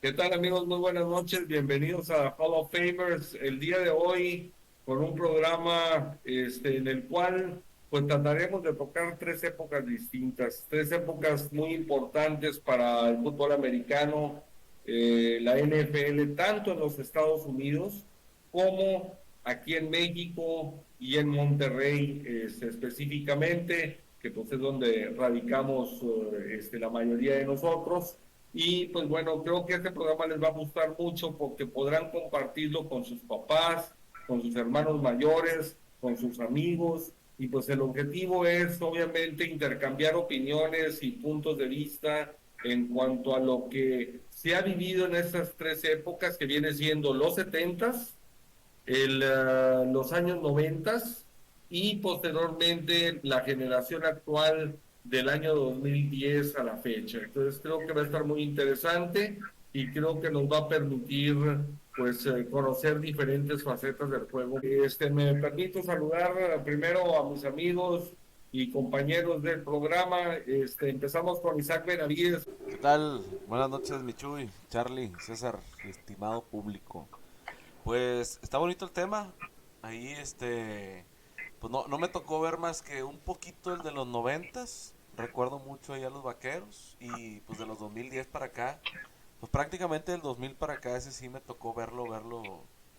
¿Qué tal amigos? Muy buenas noches, bienvenidos a Hall of Famers. El día de hoy con un programa en el cual pues trataremos de tocar tres épocas distintas, tres épocas muy importantes para el fútbol americano, la NFL, tanto en los Estados Unidos como aquí en México y en Monterrey específicamente, que pues es donde radicamos la mayoría de nosotros. Y pues bueno, creo que este programa les va a gustar mucho porque podrán compartirlo con sus papás, con sus hermanos mayores, con sus amigos. Y pues el objetivo es obviamente intercambiar opiniones y puntos de vista en cuanto a lo que se ha vivido en estas tres épocas que viene siendo los setentas, los años noventas y posteriormente la generación actual del año 2010 a la fecha. Entonces creo que va a estar muy interesante y creo que nos va a permitir pues conocer diferentes facetas del juego. Me permito saludar primero a mis amigos y compañeros del programa. Empezamos con Isaac Benavides. ¿Qué tal? Buenas noches, Michuy, Charlie, César, estimado público. Pues está bonito el tema. Ahí, pues no me tocó ver más que un poquito el de los noventas. Recuerdo mucho ahí a los vaqueros. Y pues de los 2010 para acá, pues prácticamente del 2000 para acá, ese sí me tocó verlo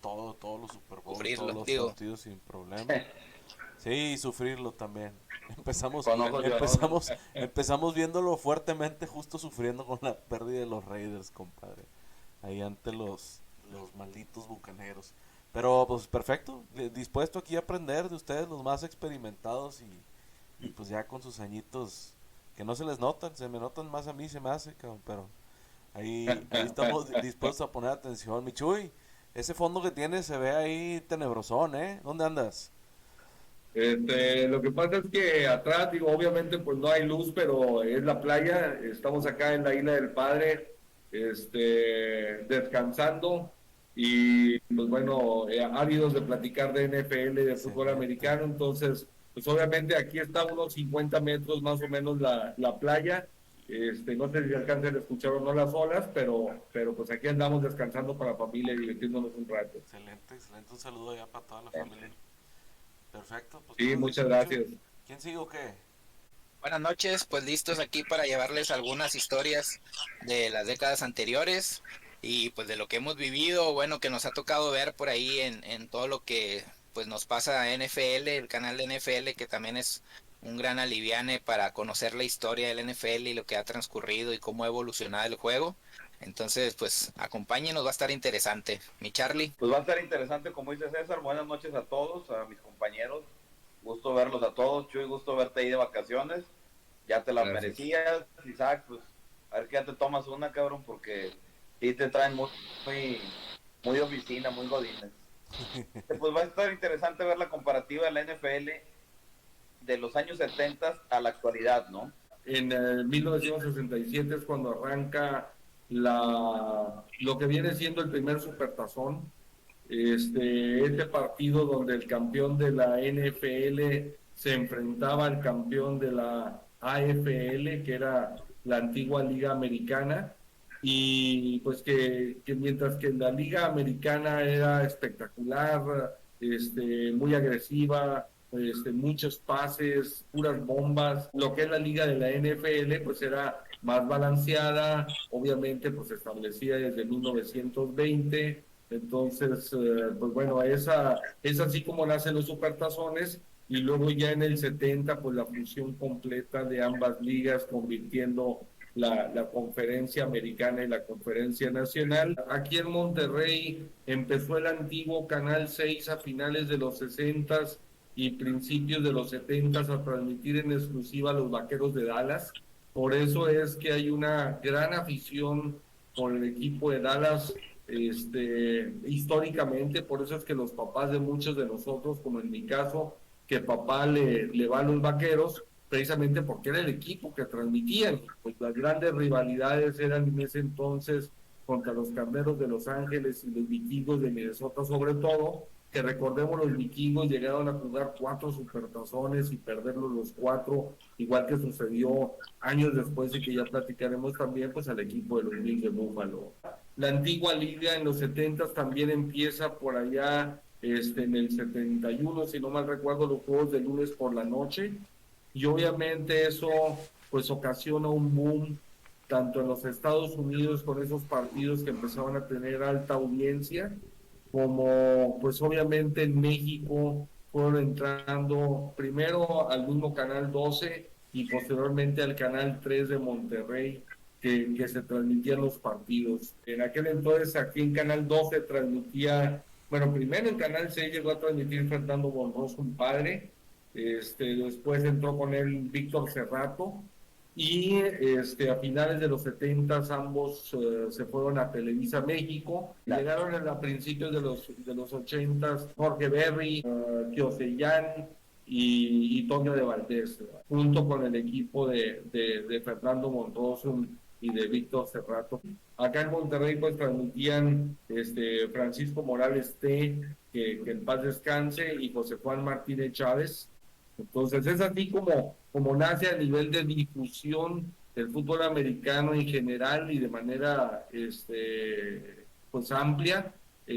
todo, todos los Super Bowl, todos Sufrirlo, los digo. partidos sin problema. Sí, y sufrirlo también. Empezamos, Con ojos llorosos. empezamos viéndolo fuertemente, justo sufriendo con la pérdida de los Raiders, compadre. Ahí ante los malditos bucaneros. Pero pues perfecto, dispuesto aquí a aprender de ustedes, los más experimentados y pues ya con sus añitos que no se les notan, se me notan más a mí, se me hace, cabrón, pero ahí estamos dispuestos a poner atención. Michuy, ese fondo que tienes se ve ahí tenebrosón, ¿eh? ¿Dónde andas? Lo que pasa es que atrás, digo, obviamente pues no hay luz, pero es la playa. Estamos acá en la Isla del Padre, descansando y pues bueno, ávidos de platicar de NFL, de fútbol Excelente. americano. Entonces, pues obviamente aquí está a unos 50 metros más o menos la playa. No sé si alcancen a escuchar o no las olas, pero pues aquí andamos descansando para la familia y divirtiéndonos un rato. Excelente, excelente. Un saludo ya para toda la familia. Perfecto, pues tú Sí, nos muchas dices, Michuy. gracias. ¿Quién sigue o qué? Buenas noches, pues listos aquí para llevarles algunas historias de las décadas anteriores y pues de lo que hemos vivido, bueno, que nos ha tocado ver por ahí en todo lo que pues nos pasa a NFL, el canal de NFL, que también es un gran aliviane para conocer la historia del NFL y lo que ha transcurrido y cómo ha evolucionado el juego. Entonces, pues acompáñenos, va a estar interesante. Mi Charlie. Pues va a estar interesante, como dice César. Buenas noches a todos, a mis compañeros. Gusto verlos a todos. Chuy, gusto verte ahí de vacaciones. Ya te las Gracias. merecías, Isaac. Pues a ver que ya te tomas una, cabrón, porque sí te traen muy oficina, muy godines. Pues va a estar interesante ver la comparativa de la NFL de los años 70 a la actualidad, ¿no? En 1967 es cuando arranca lo que viene siendo el primer supertazón, este partido donde el campeón de la NFL se enfrentaba al campeón de la AFL, que era la antigua Liga Americana, y pues que mientras que la Liga Americana era espectacular, muy agresiva, muchos pases, puras bombas. Lo que es la liga de la NFL, pues era más balanceada, obviamente, pues establecida desde 1920. Entonces, pues bueno, es así como nacen los supertazones. Y luego ya en el 70 pues la fusión completa de ambas ligas, convirtiendo la conferencia americana y la conferencia nacional. Aquí en Monterrey empezó el antiguo Canal 6 a finales de los 60 y principios de los 70 a transmitir en exclusiva a los Vaqueros de Dallas. Por eso es que hay una gran afición por el equipo de Dallas históricamente. Por eso es que los papás de muchos de nosotros, como en mi caso, que papá le va a los Vaqueros, precisamente porque era el equipo que transmitían. Pues las grandes rivalidades eran en ese entonces contra los Carneros de Los Ángeles y los Vikingos de Minnesota sobre todo, que recordemos los vikingos llegaron a jugar 4 supertazones y perderlos los 4, igual que sucedió años después y que ya platicaremos también pues al equipo de los Bills de Buffalo. La antigua liga en los 70 también empieza por allá en el 71, si no mal recuerdo, los juegos de lunes por la noche, y obviamente eso pues ocasiona un boom tanto en los Estados Unidos con esos partidos que empezaban a tener alta audiencia, como pues obviamente en México fueron entrando primero al mismo Canal 12 y posteriormente al Canal 3 de Monterrey, que se transmitían los partidos. En aquel entonces aquí en Canal 12 transmitía, bueno, primero en Canal 6 llegó a transmitir Fernando Bonroso, un padre, después entró con él Víctor Cerrato, y a finales de los 70 ambos se fueron a Televisa México. Llegaron a principios de los 80 Jorge Berry, Kiosellán y Toño de Valdés, junto con el equipo de Fernando Monroso y de Víctor Cerrato. Acá en Monterrey pues transmitían Francisco Morales T, que en paz descanse, y José Juan Martínez Chávez. Entonces es así como nace a nivel de difusión del fútbol americano en general y de manera pues amplia,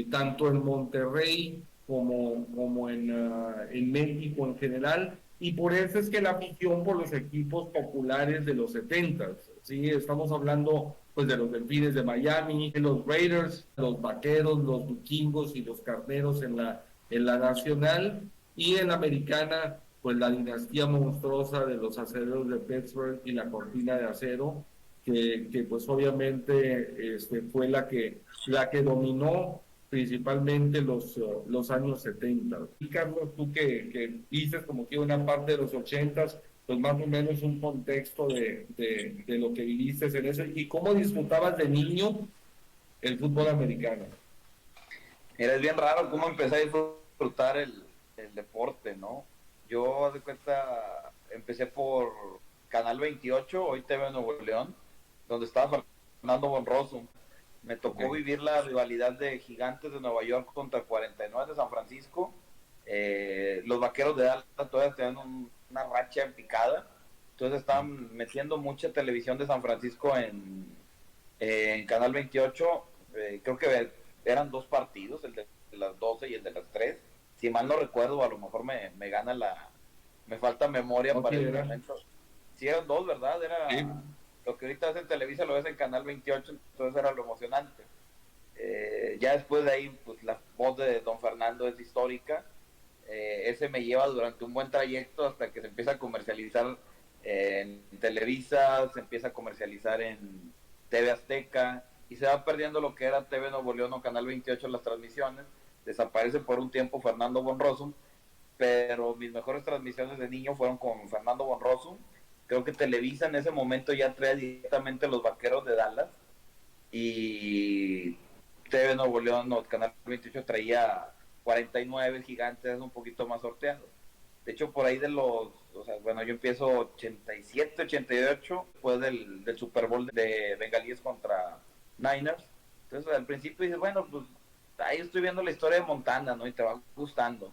tanto en Monterrey como en México en general, y por eso es que la afición por los equipos populares de los 70, ¿sí? Estamos hablando pues de los Delfines de Miami, de los Raiders, los Vaqueros, los Vikingos y los Carneros en la nacional, y en la americana pues la dinastía monstruosa de los Acereros de Pittsburgh y la Cortina de Acero, que pues obviamente fue la que dominó principalmente los años 70. Y Carlos, tú que dices como que una parte de los 80s, pues más o menos un contexto de lo que viviste en eso y cómo disfrutabas de niño el fútbol americano. Mira, es bien raro cómo empecé a disfrutar el deporte, ¿no? Yo, de cuenta, empecé por Canal 28, hoy TV Nuevo León, donde estaba Fernando Bonroso. Me tocó vivir la rivalidad de Gigantes de Nueva York contra 49 de San Francisco. Los Vaqueros de Dallas todavía tenían una racha en picada. Entonces estaban metiendo mucha televisión de San Francisco en Canal 28. Creo que eran 2 partidos, el de las 12 y el de las 3. Si mal no recuerdo, a lo mejor me gana me falta memoria para el momento. Sí, eran 2, ¿verdad? Era sí. Lo que ahorita ves en Televisa lo ves en Canal 28, entonces era lo emocionante. Ya después de ahí, pues la voz de Don Fernando es histórica. Ese me lleva durante un buen trayecto hasta que se empieza a comercializar en Televisa, se empieza a comercializar en TV Azteca y se va perdiendo lo que era TV Nuevo León o Canal 28 en las transmisiones. Desaparece por un tiempo Fernando Bonroso, pero mis mejores transmisiones de niño fueron con Fernando Bonroso. Creo que Televisa en ese momento ya traía directamente los Vaqueros de Dallas y TV Nuevo León o Canal 28 traía 49 Gigantes, un poquito más sorteado. De hecho, por ahí yo empiezo 87, 88, después del Super Bowl de Bengalíes contra Niners. Entonces, al principio dices, bueno, pues ahí estoy viendo la historia de Montana, ¿no? Y te va gustando.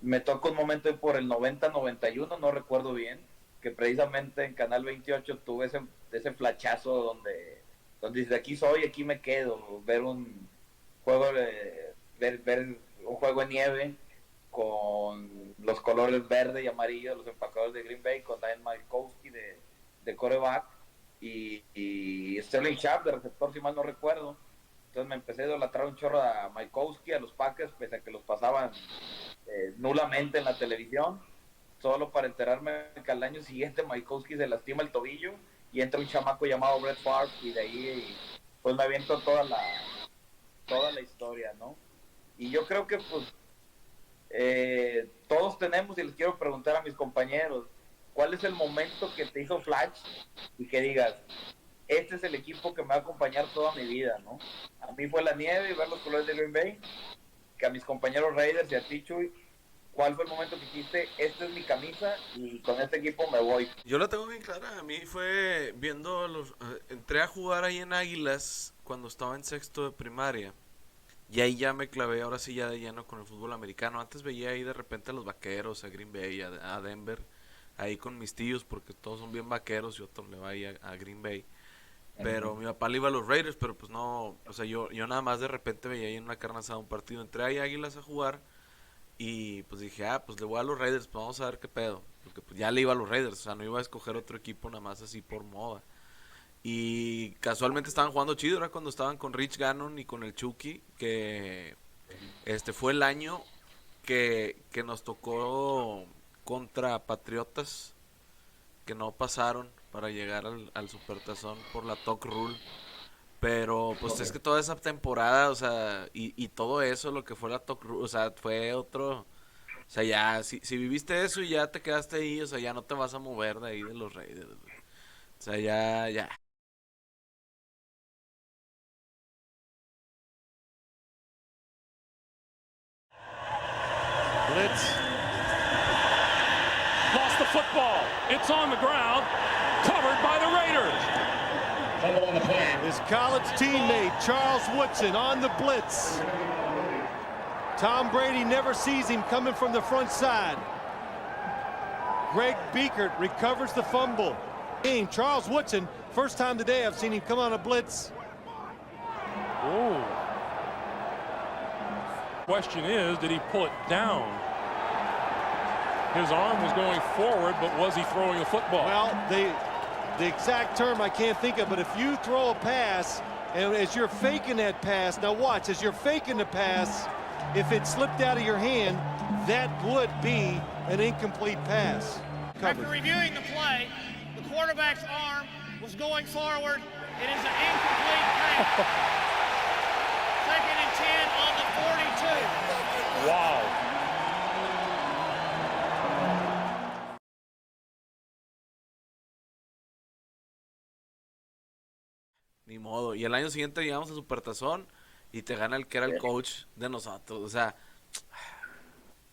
Me toca un momento por el 90-91, no recuerdo bien, que precisamente en Canal 28 tuve ese flachazo donde desde aquí soy, aquí me quedo, ver un juego ver un juego de nieve con los colores verde y amarillo de los empacadores de Green Bay, con Dan Majkowski de quarterback y Sterling Sharp de receptor, si mal no recuerdo. Entonces me empecé a idolatrar un chorro a Majkowski, a los Packers, pese a que los pasaban nulamente en la televisión, solo para enterarme que al año siguiente Majkowski se lastima el tobillo y entra un chamaco llamado Brett Favre, y de ahí pues me aviento toda la historia, ¿no? Y yo creo que pues todos tenemos, y les quiero preguntar a mis compañeros, ¿cuál es el momento que te hizo flash y que digas, este es el equipo que me va a acompañar toda mi vida, ¿no? A mí fue la nieve y ver los colores de Green Bay, que a mis compañeros Raiders y a ti, Chuy, ¿cuál fue el momento que dijiste, esta es mi camisa y con este equipo me voy? Yo la tengo bien clara, a mí fue viendo entré a jugar ahí en Águilas cuando estaba en sexto de primaria. Y ahí ya me clavé, ahora sí ya de lleno con el fútbol americano. Antes veía ahí de repente a los Vaqueros, a Green Bay, a Denver, ahí con mis tíos, porque todos son bien vaqueros y otro le va ahí a Green Bay. Pero mi papá le iba a los Raiders, pero pues no, o sea, yo nada más de repente veía ahí en una carne asada un partido. Entré ahí a Águilas a jugar y pues dije, pues le voy a los Raiders, pues vamos a ver qué pedo. Porque pues ya le iba a los Raiders, o sea, no iba a escoger otro equipo nada más así por moda. Y casualmente estaban jugando chido, era cuando estaban con Rich Gannon y con el Chucky, que fue el año que nos tocó contra Patriotas, que no pasaron para llegar al Supertazón por la Talk Rule. Pero pues es que toda esa temporada, o sea, y todo eso, lo que fue la Talk Rule, o sea, fue otro. O sea, ya, si viviste eso y ya te quedaste ahí, o sea, ya no te vas a mover de ahí de los Raiders, güey. O sea, ya. Blitz. Lost the football. It's on the ground. Covered by the Raiders. His college teammate, Charles Woodson, on the blitz. Tom Brady never sees him coming from the front side. Greg Biekert recovers the fumble. Charles Woodson, first time today I've seen him come on a blitz. Oh. Question is, did he pull it down? His arm was going forward, but was he throwing the football? Well, the exact term I can't think of, but if you throw a pass, and as you're faking that pass, now watch, as you're faking the pass, if it slipped out of your hand, that would be an incomplete pass. After reviewing the play, the quarterback's arm was going forward. It is an incomplete pass. Second and 10 on the 42. Wow. Ni modo. Y el año siguiente llegamos a Supertazón y te gana el que era el coach de nosotros. O sea,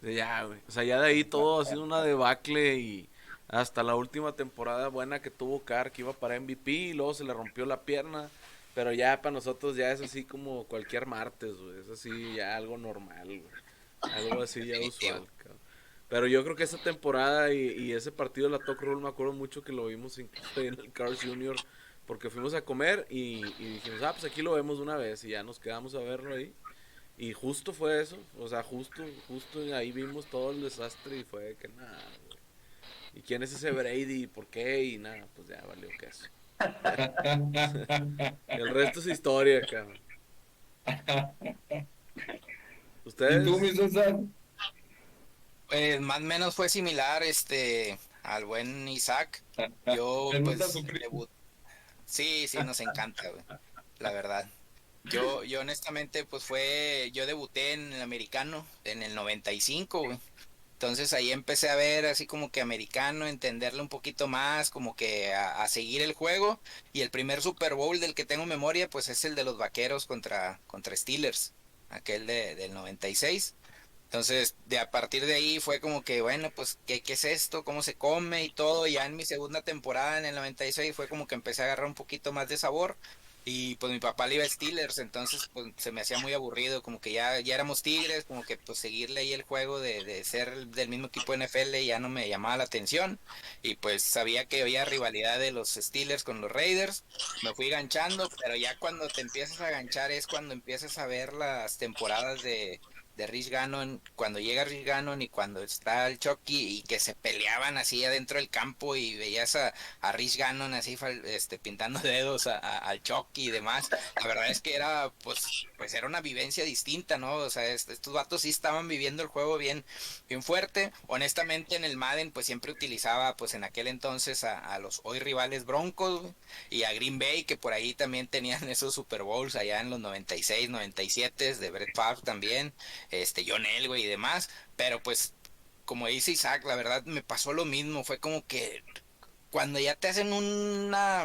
ya, güey. O sea, ya de ahí todo ha sido una debacle y hasta la última temporada buena que tuvo Carr, que iba para MVP y luego se le rompió la pierna. Pero ya para nosotros ya es así como cualquier martes, güey. Es así ya algo normal, güey. Algo así ya usual, cabrón. Pero yo creo que esa temporada y ese partido de la Talk Rule me acuerdo mucho que lo vimos incluso en el Carl's Jr. Porque fuimos a comer y dijimos, pues aquí lo vemos una vez y ya nos quedamos a verlo ahí. Y justo fue eso, o sea, justo ahí vimos todo el desastre y fue que nada, güey. ¿Y quién es ese Brady? ¿Y por qué? Y nada, pues ya valió queso. El resto es historia, cabrón. ¿Ustedes? ¿Y tú, mi César? Pues más o menos fue similar al buen Isaac. Yo pues sí, nos encanta, güey, la verdad. Yo honestamente pues yo debuté en el americano en el 95, güey. Entonces ahí empecé a ver así como que americano, entenderle un poquito más, como que a seguir el juego. Y el primer Super Bowl del que tengo memoria pues es el de los Vaqueros contra Steelers, aquel del 96. Entonces, a partir de ahí fue como que, bueno, pues, ¿qué es esto? ¿Cómo se come? Y todo. Ya en mi segunda temporada, en el 96, fue como que empecé a agarrar un poquito más de sabor. Y pues mi papá le iba a Steelers, entonces pues se me hacía muy aburrido, como que ya éramos Tigres, como que pues seguirle ahí el juego de ser del mismo equipo de NFL ya no me llamaba la atención. Y pues sabía que había rivalidad de los Steelers con los Raiders, me fui ganchando, pero ya cuando te empiezas a ganchar es cuando empiezas a ver las temporadas de Rich Gannon, cuando llega Rich Gannon y cuando está el Chucky y que se peleaban así adentro del campo y veías a Rich Gannon así pintando dedos al Chucky y demás. La verdad es que era pues era una vivencia distinta, ¿no? O sea, estos vatos sí estaban viviendo el juego bien fuerte. Honestamente en el Madden pues siempre utilizaba pues en aquel entonces a los hoy rivales Broncos, güey, y a Green Bay, que por ahí también tenían esos Super Bowls allá en los 96, 97 de Brett Favre también. John Elway y demás, pero pues como dice Isaac, la verdad me pasó lo mismo, fue como que cuando ya te hacen una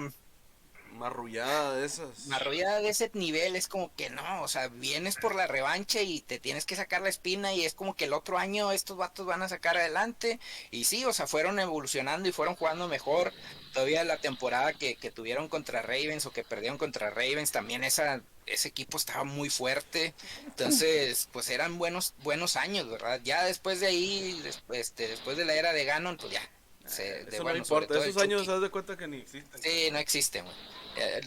marrullada de esas. Marrullada de ese nivel es como que no, o sea, vienes por la revancha y te tienes que sacar la espina y es como que el otro año estos vatos van a sacar adelante y sí, o sea, fueron evolucionando y fueron jugando mejor, todavía la temporada que tuvieron contra Ravens o que perdieron contra Ravens, también ese equipo estaba muy fuerte. Entonces, pues eran buenos años, ¿verdad? Ya después de ahí, después de la era de Gannon, pues ya. Eso no importa, esos años haz de cuenta que ni existen. Sí, no existen, güey.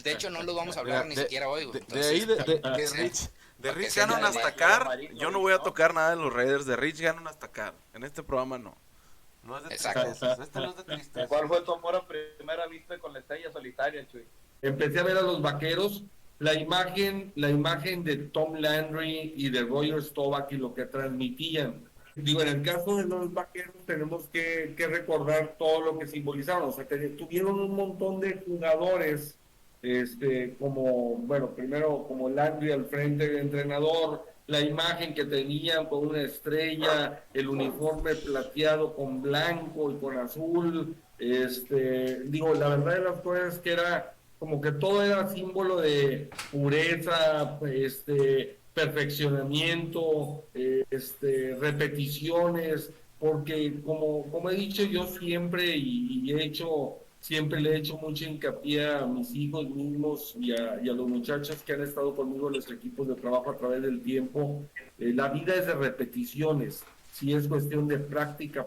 De hecho, no los vamos a hablar ni siquiera hoy, güey. De Rich Gannon hasta acá, yo no voy a tocar nada de los Raiders. De Rich Gannon hasta acá. En este programa no. No es de Exacto. tristezas, este no es de tristezas. ¿Cuál fue tu amor a primera vista con la estrella solitaria, Chuy? Empecé a ver a los Vaqueros, la imagen de Tom Landry y de Roger Staubach y lo que transmitían. Digo, en el caso de los Vaqueros tenemos que recordar todo lo que simbolizaron. O sea, tuvieron un montón de jugadores, primero como Landry al frente del entrenador, la imagen que tenían con una estrella, el uniforme plateado con blanco y con azul. La verdad de las cosas es que era como que todo era símbolo de pureza, perfeccionamiento, repeticiones, porque como he dicho yo siempre siempre le he hecho mucho hincapié a mis hijos mismos y a los muchachos que han estado conmigo en los equipos de trabajo a través del tiempo. La vida es de repeticiones, sí es cuestión de práctica,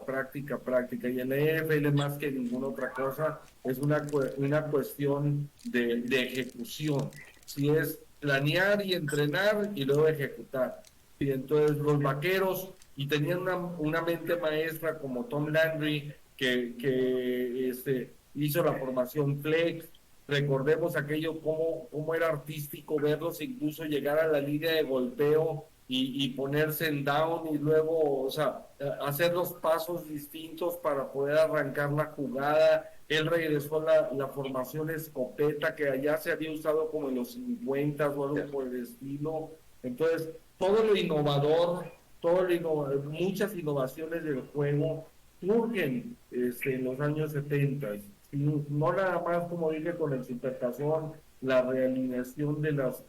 y en la NFL más que ninguna otra cosa es una cuestión de ejecución, sí es planear y entrenar y luego ejecutar. Y entonces los Vaqueros, y tenían una mente maestra como Tom Landry, que hizo la formación flex. Recordemos aquello, cómo era artístico verlos incluso llegar a la línea de golpeo y ponerse en down y luego, hacer los pasos distintos para poder arrancar la jugada. Él regresó a la formación escopeta, que allá se había usado como en los 50 o algo por el estilo. Entonces, todo lo innovador, muchas innovaciones del juego surgen en los años 70. No nada más, como dije, con el Supertazón, la realineación de las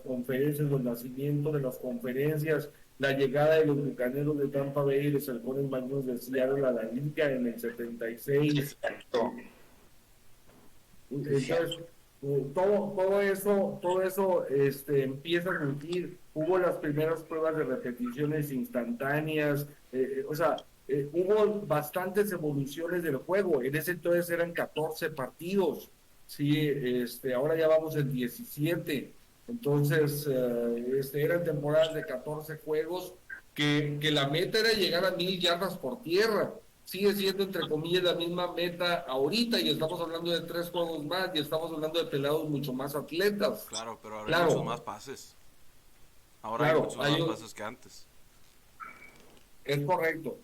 conferencias, el nacimiento de las conferencias, la llegada de los Bucaneros de Tampa Bay y los Halcones Marinos de Seattle a la liga en el 76. Entonces, todo eso empieza a surgir. Hubo las primeras pruebas de repeticiones instantáneas, hubo bastantes evoluciones del juego. En ese entonces eran 14 partidos, sí, ahora ya vamos en 17. Entonces, eran temporadas de 14 juegos, que la meta era llegar a 1000 yardas por tierra. Sigue siendo, entre comillas, la misma meta ahorita, y estamos hablando de 3 juegos más, y estamos hablando de pelados mucho más atletas. Claro, pero ahora hay muchos más pases. Ahora hay muchos más pases que antes. Es correcto.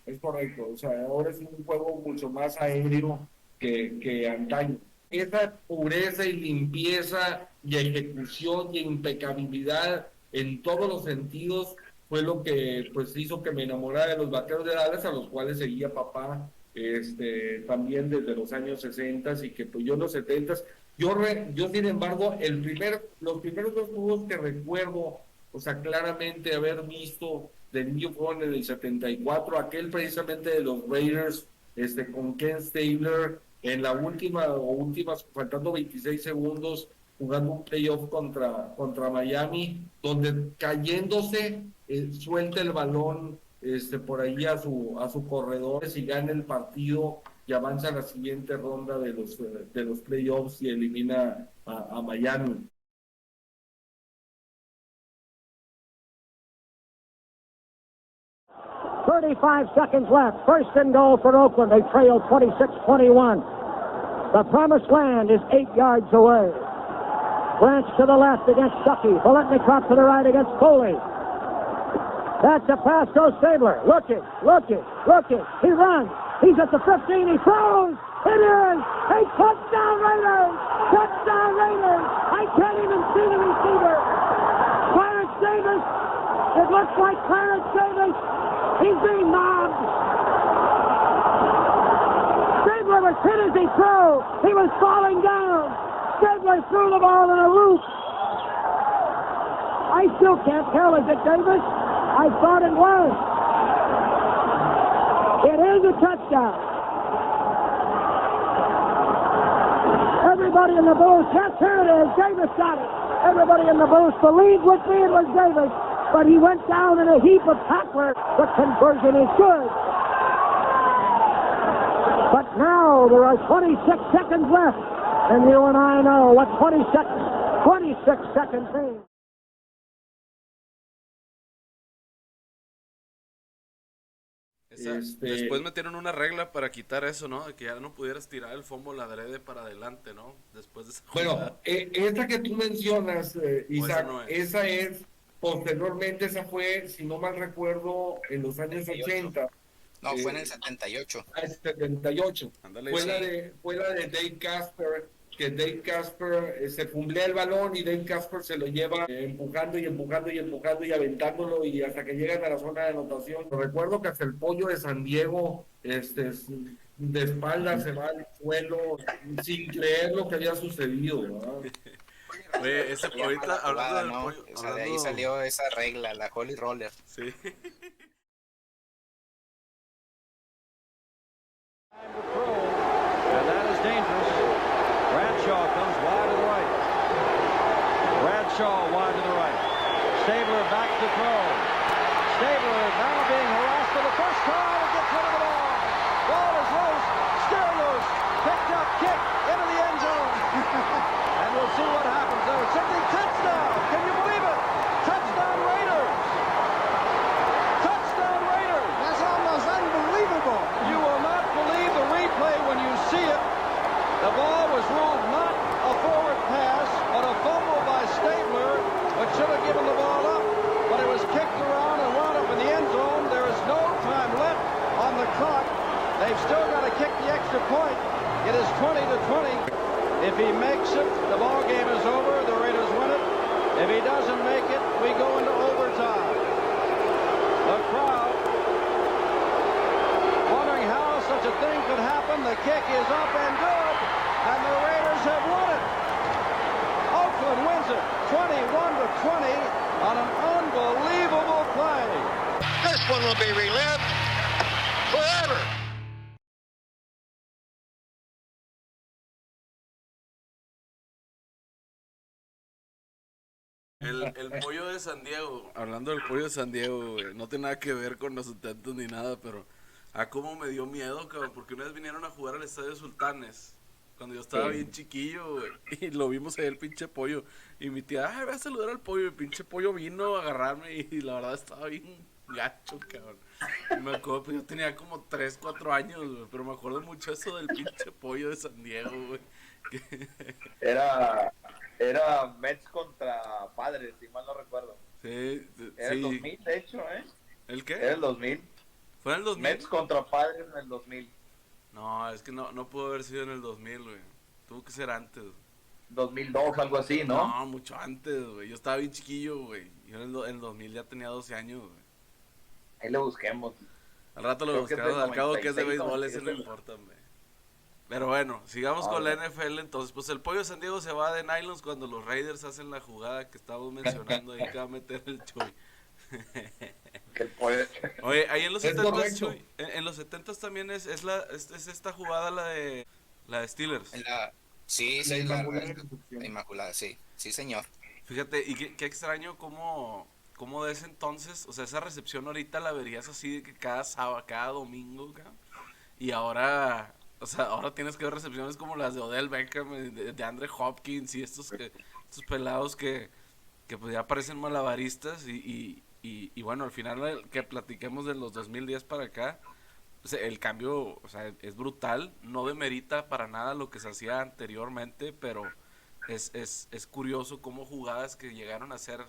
O sea, ahora es un juego mucho más aéreo que antaño. Esa pureza y limpieza y ejecución y impecabilidad en todos los sentidos fue lo que pues hizo que me enamorara de los Vaqueros de Dallas, a los cuales seguía papá también desde los años 60, y que pues yo en los 70, yo sin embargo, los primeros 2 juegos que recuerdo, o sea, claramente haber visto de niño fueron en el 74, aquel precisamente de los Raiders, con Ken Stabler, en la última, faltando 26 segundos, jugando un playoff contra Miami, donde cayéndose, suelta el balón por ahí a su corredor y gana el partido y avanza a la siguiente ronda de los playoffs y elimina a Miami. .35 seconds left. First and goal for Oakland. They trail 26-21. The promised land is 8 yards away. Branch to the left against Stuckey. Biletnikoff to the right against Foley. That's a pass, goes Stabler. Looking. He runs. He's at the 15. He throws. It is a touchdown Raiders. Touchdown Raiders. I can't even see the receiver. Clarence Davis. It looks like Clarence Davis. He's being mobbed. Stabler was hit as he threw. He was falling down. Stabler threw the ball in a loop. I still can't tell. Is it Davis? I thought it was. It is a touchdown. everybody in the booth. Yes, here it is. Davis got it. Everybody in the booth believed with me it was Davis, but he went down in a heap of tackler. The conversion is good. But now there are 26 seconds left, and you and I know what 26 seconds means. Después metieron una regla para quitar eso, ¿no? De que ya no pudieras tirar el fumble adrede para adelante, ¿no? Después de esa jugada. Bueno, esa que tú mencionas, Isaac, no es. esa es, posteriormente, esa fue, si no mal recuerdo, en los años 80. No, fue en el 78. El 78. Ándale, Fue la de Dave Casper, que Dave Casper se fumblea el balón y Dave Casper se lo lleva empujando y aventándolo y hasta que llegan a la zona de anotación. Recuerdo que hasta el pollo de San Diego de espalda se va al suelo sin creer lo que había sucedido, ¿verdad? Oye, ahorita hablando del ¿no? pollo, O sea, de ahí salió esa regla, la Holy Roller. Sí. And that is dangerous. Bradshaw comes wide to the right. Bradshaw wide to the right. Stabler back to throw. Stabler now being harassed for the first time and gets rid of the ball. Ball is loose, still loose. Picked up, kick into the end zone. And we'll see what happens there. Simply touchdown. Can you believe it? Touchdown Raiders. Touchdown Raiders. That's almost unbelievable. You will not believe the replay when you see it. The ball was ruled not a forward pass, but a fumble by Stabler, which should have given the ball up. But it was kicked around and wound up in the end zone. There is no time left on the clock. They've still got to kick the extra point. It is 20-20. If he makes it, the ball game is over. The Raiders win it. If he doesn't make it, we go into overtime. The crowd wondering how such a thing could happen. The kick is up and good, and the Raiders have won it. Oakland wins it 21-20 on an unbelievable play. This one will be relived forever. El pollo de San Diego, hablando del pollo de San Diego, güey, no tiene nada que ver con los 70 ni nada, pero cómo me dio miedo, cabrón, porque una vez vinieron a jugar al Estadio Sultanes, cuando yo estaba bien chiquillo, güey, y lo vimos ahí el pinche pollo, y mi tía, voy a saludar al pollo, y el pinche pollo vino a agarrarme, y la verdad estaba bien gacho, cabrón. Y me acuerdo, pues yo tenía como 3, 4 años, güey, pero me acuerdo mucho eso del pinche pollo de San Diego, güey. Era Mets contra Padres, si mal no recuerdo. Sí, Era el 2000, de hecho, ¿eh? ¿El qué? Era el 2000. ¿Fue en el 2000? Mets contra Padres en el 2000. No, es que no pudo haber sido en el 2000, güey. Tuvo que ser antes. 2002, algo así, ¿no? No, mucho antes, güey. Yo estaba bien chiquillo, güey. Yo en el 2000 ya tenía 12 años, güey. Ahí lo busquemos. Al rato lo buscamos, al cabo que es de béisbol, ese no importa, güey. Pero bueno, sigamos con la NFL. Entonces, pues el pollo de San Diego se va de nylons cuando los Raiders hacen la jugada que estábamos mencionando ahí que va a meter el Chuy. Oye, ahí en los 70s, Chuy, en los 70s también es esta jugada la de Steelers. Sí, la Inmaculada, sí, señor. Fíjate, y qué extraño cómo de ese entonces, o sea, esa recepción ahorita la verías así de que cada sábado, cada domingo, y ahora, o sea, ahora tienes que ver recepciones como las de Odell Beckham, de Andre Hopkins y estos pelados que pues ya parecen malabaristas y bueno, al final que platiquemos de los 2010 para acá, o sea, el cambio, o sea, es brutal, no demerita para nada lo que se hacía anteriormente, pero es curioso cómo jugadas que llegaron a ser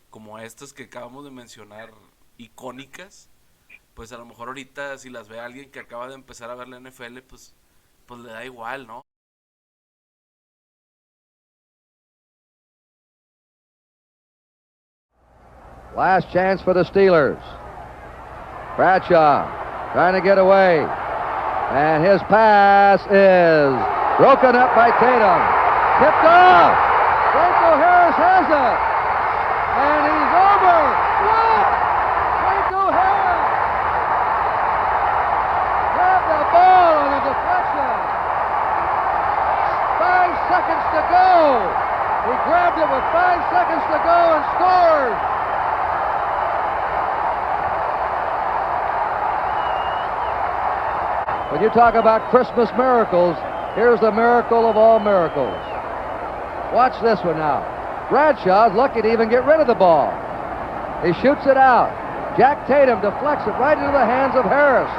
como estas que acabamos de mencionar, icónicas, pues a lo mejor ahorita si las ve alguien que acaba de empezar a ver la NFL, pues le da igual, ¿no? Last chance for the Steelers. Bradshaw trying to get away. And his pass is broken up by Tatum. Tipped off. Franco Harris has it. And he's over. What? Franco Harris grabbed the ball on a deflection. 5 seconds He grabbed it with 5 seconds to go and scored. When you talk about Christmas miracles, here's the miracle of all miracles. Watch this one now. Bradshaw's lucky to even get rid of the ball. He shoots it out. Jack Tatum deflects it right into the hands of Harris.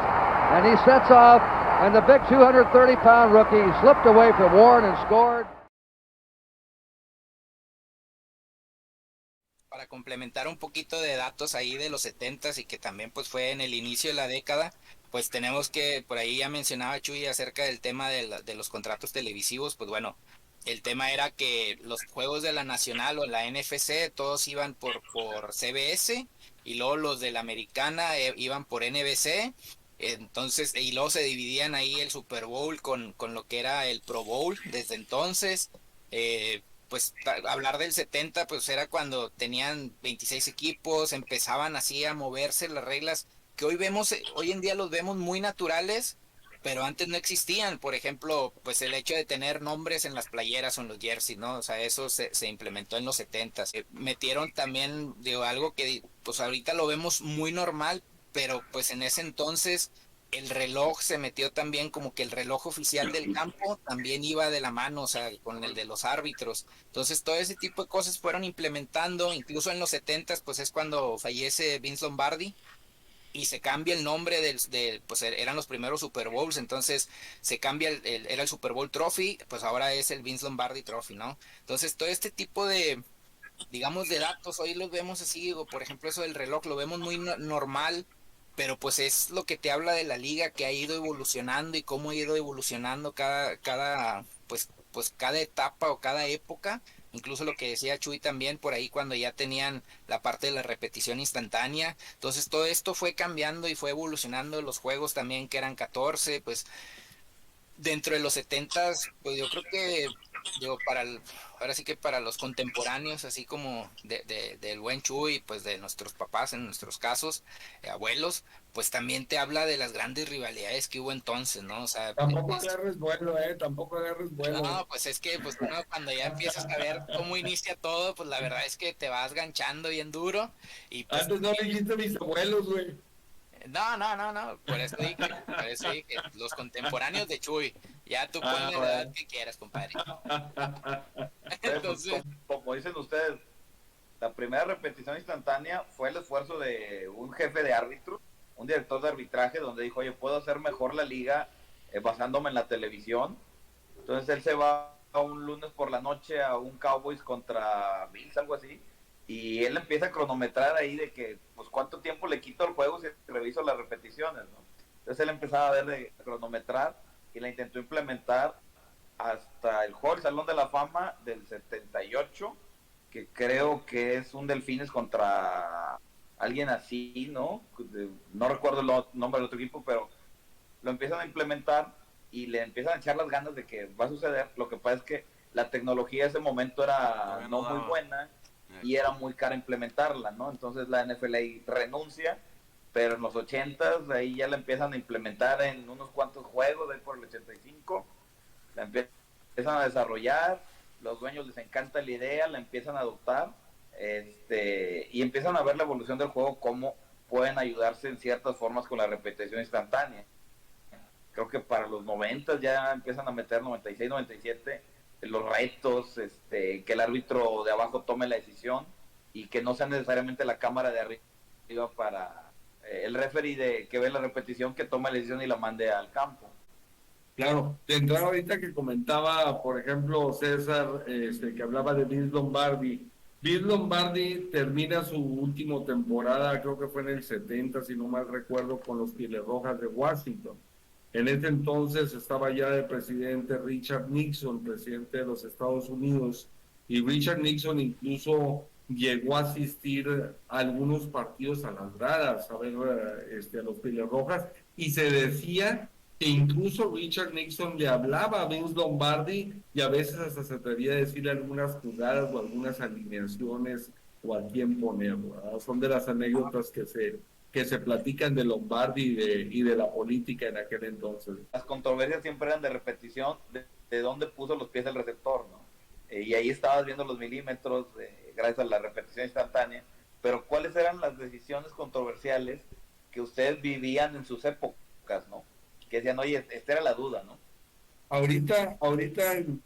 And he sets off, and the big 230-pound rookie slipped away from Warren and scored. Para complementar un poquito de datos ahí de los 70s y que también pues fue en el inicio de la década, pues tenemos que, por ahí ya mencionaba Chuy acerca del tema de los contratos televisivos, pues bueno, el tema era que los juegos de la Nacional o la NFC todos iban por CBS y luego los de la Americana iban por NBC. Entonces, y luego se dividían ahí el Super Bowl con lo que era el Pro Bowl desde entonces. Pues hablar del 70 pues era cuando tenían 26 equipos, empezaban así a moverse las reglas que hoy en día los vemos muy naturales, pero antes no existían. Por ejemplo, pues el hecho de tener nombres en las playeras o en los jerseys, ¿no? O sea, eso se implementó en los 70s. Metieron también, digo, algo que pues ahorita lo vemos muy normal, pero pues en ese entonces el reloj se metió también, como que el reloj oficial del campo también iba de la mano, o sea, con el de los árbitros. Entonces todo ese tipo de cosas fueron implementando, incluso en los 70s pues es cuando fallece Vince Lombardi y se cambia el nombre pues eran los primeros Super Bowls, entonces se cambia era el Super Bowl Trophy, pues ahora es el Vince Lombardi Trophy, ¿no? Entonces todo este tipo de, digamos, de datos hoy los vemos así, o por ejemplo eso del reloj lo vemos muy normal, pero pues es lo que te habla de la liga, que ha ido evolucionando y cómo ha ido evolucionando cada etapa o cada época. Incluso lo que decía Chuy también por ahí cuando ya tenían la parte de la repetición instantánea. Entonces todo esto fue cambiando y fue evolucionando. Los juegos también, que eran 14, pues dentro de los 70s, pues yo creo que digo, ahora sí que para los contemporáneos, así como del buen Chuy, pues de nuestros papás en nuestros casos, abuelos, pues también te habla de las grandes rivalidades que hubo entonces, ¿no? O sea, tampoco agarres vuelo, tampoco agarres vuelo. No, pues es que pues uno cuando ya empiezas a ver cómo inicia todo, pues la verdad es que te vas ganchando bien duro. Y pues, antes no le dijiste a mis abuelos, güey. No, por eso dije, los contemporáneos de Chuy, ya tú ponle la edad que quieras, compadre. Entonces, como dicen ustedes, la primera repetición instantánea fue el esfuerzo de un jefe de árbitro, un director de arbitraje, donde dijo, oye, puedo hacer mejor la liga basándome en la televisión. Entonces él se va un lunes por la noche a un Cowboys contra Bills, algo así, y él empieza a cronometrar ahí de que, pues, cuánto tiempo le quito al juego si reviso las repeticiones, ¿no? Entonces él empezaba a ver de cronometrar y la intentó implementar hasta el juego del Salón de la Fama del 78, que creo que es un Delfines contra alguien así, ¿no? No recuerdo el nombre del otro equipo, pero lo empiezan a implementar y le empiezan a echar las ganas de que va a suceder. Lo que pasa es que la tecnología de ese momento era no muy buena y era muy cara implementarla, ¿no? Entonces la NFL ahí renuncia, pero en los 80s ahí ya la empiezan a implementar en unos cuantos juegos, ahí por el 85, la empiezan a desarrollar, los dueños les encanta la idea, la empiezan a adoptar, y empiezan a ver la evolución del juego, cómo pueden ayudarse en ciertas formas con la repetición instantánea. Creo que para los 90 ya empiezan a meter 96, 97 los retos, que el árbitro de abajo tome la decisión y que no sea necesariamente la cámara de arriba para el referee que ve la repetición, que tome la decisión y la mande al campo. Claro, de entrada ahorita que comentaba, por ejemplo, César, que hablaba de Vince Lombardi. Vince Lombardi termina su última temporada, creo que fue en el 70, si no mal recuerdo, con los Pieles Rojas de Washington. En ese entonces estaba ya el presidente Richard Nixon, presidente de los Estados Unidos, y Richard Nixon incluso llegó a asistir a algunos partidos a las gradas, a ver a los Pieles Rojas, y se decía que incluso Richard Nixon le hablaba a Vince Lombardi y a veces hasta se atrevía a decirle algunas jugadas o algunas alineaciones o a quién poner, ¿verdad? Son de las anécdotas que se platican de Lombardi y de la política en aquel entonces. Las controversias siempre eran de repetición, de dónde puso los pies el receptor, ¿no? y ahí estabas viendo los milímetros gracias a la repetición instantánea, pero ¿cuáles eran las decisiones controversiales que ustedes vivían en sus épocas, ¿no? Que decían, oye, esta era la duda, ¿no? Ahorita,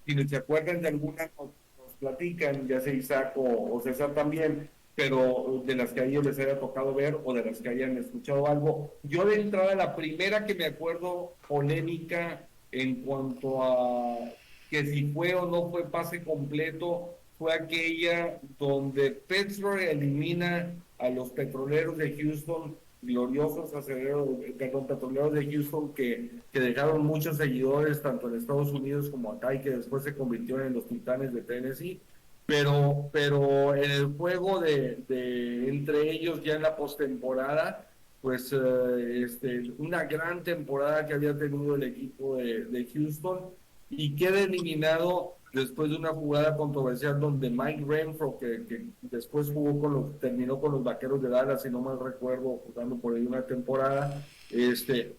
si se acuerdan de alguna, nos platican, ya sea Isaac o César también, pero de las que a ellos les haya tocado ver o de las que hayan escuchado algo. Yo de entrada, la primera que me acuerdo polémica en cuanto a que si fue o no fue pase completo, fue aquella donde Pittsburgh elimina a los Petroleros de Houston, gloriosos petroleros de Houston que dejaron muchos seguidores tanto en Estados Unidos como acá y que después se convirtieron en los Titanes de Tennessee, pero en el juego de entre ellos ya en la postemporada, pues una gran temporada que había tenido el equipo de Houston y queda eliminado después de una jugada controversial donde Mike Renfro, que después terminó con los Vaqueros de Dallas, si no mal recuerdo, jugando por ahí una temporada,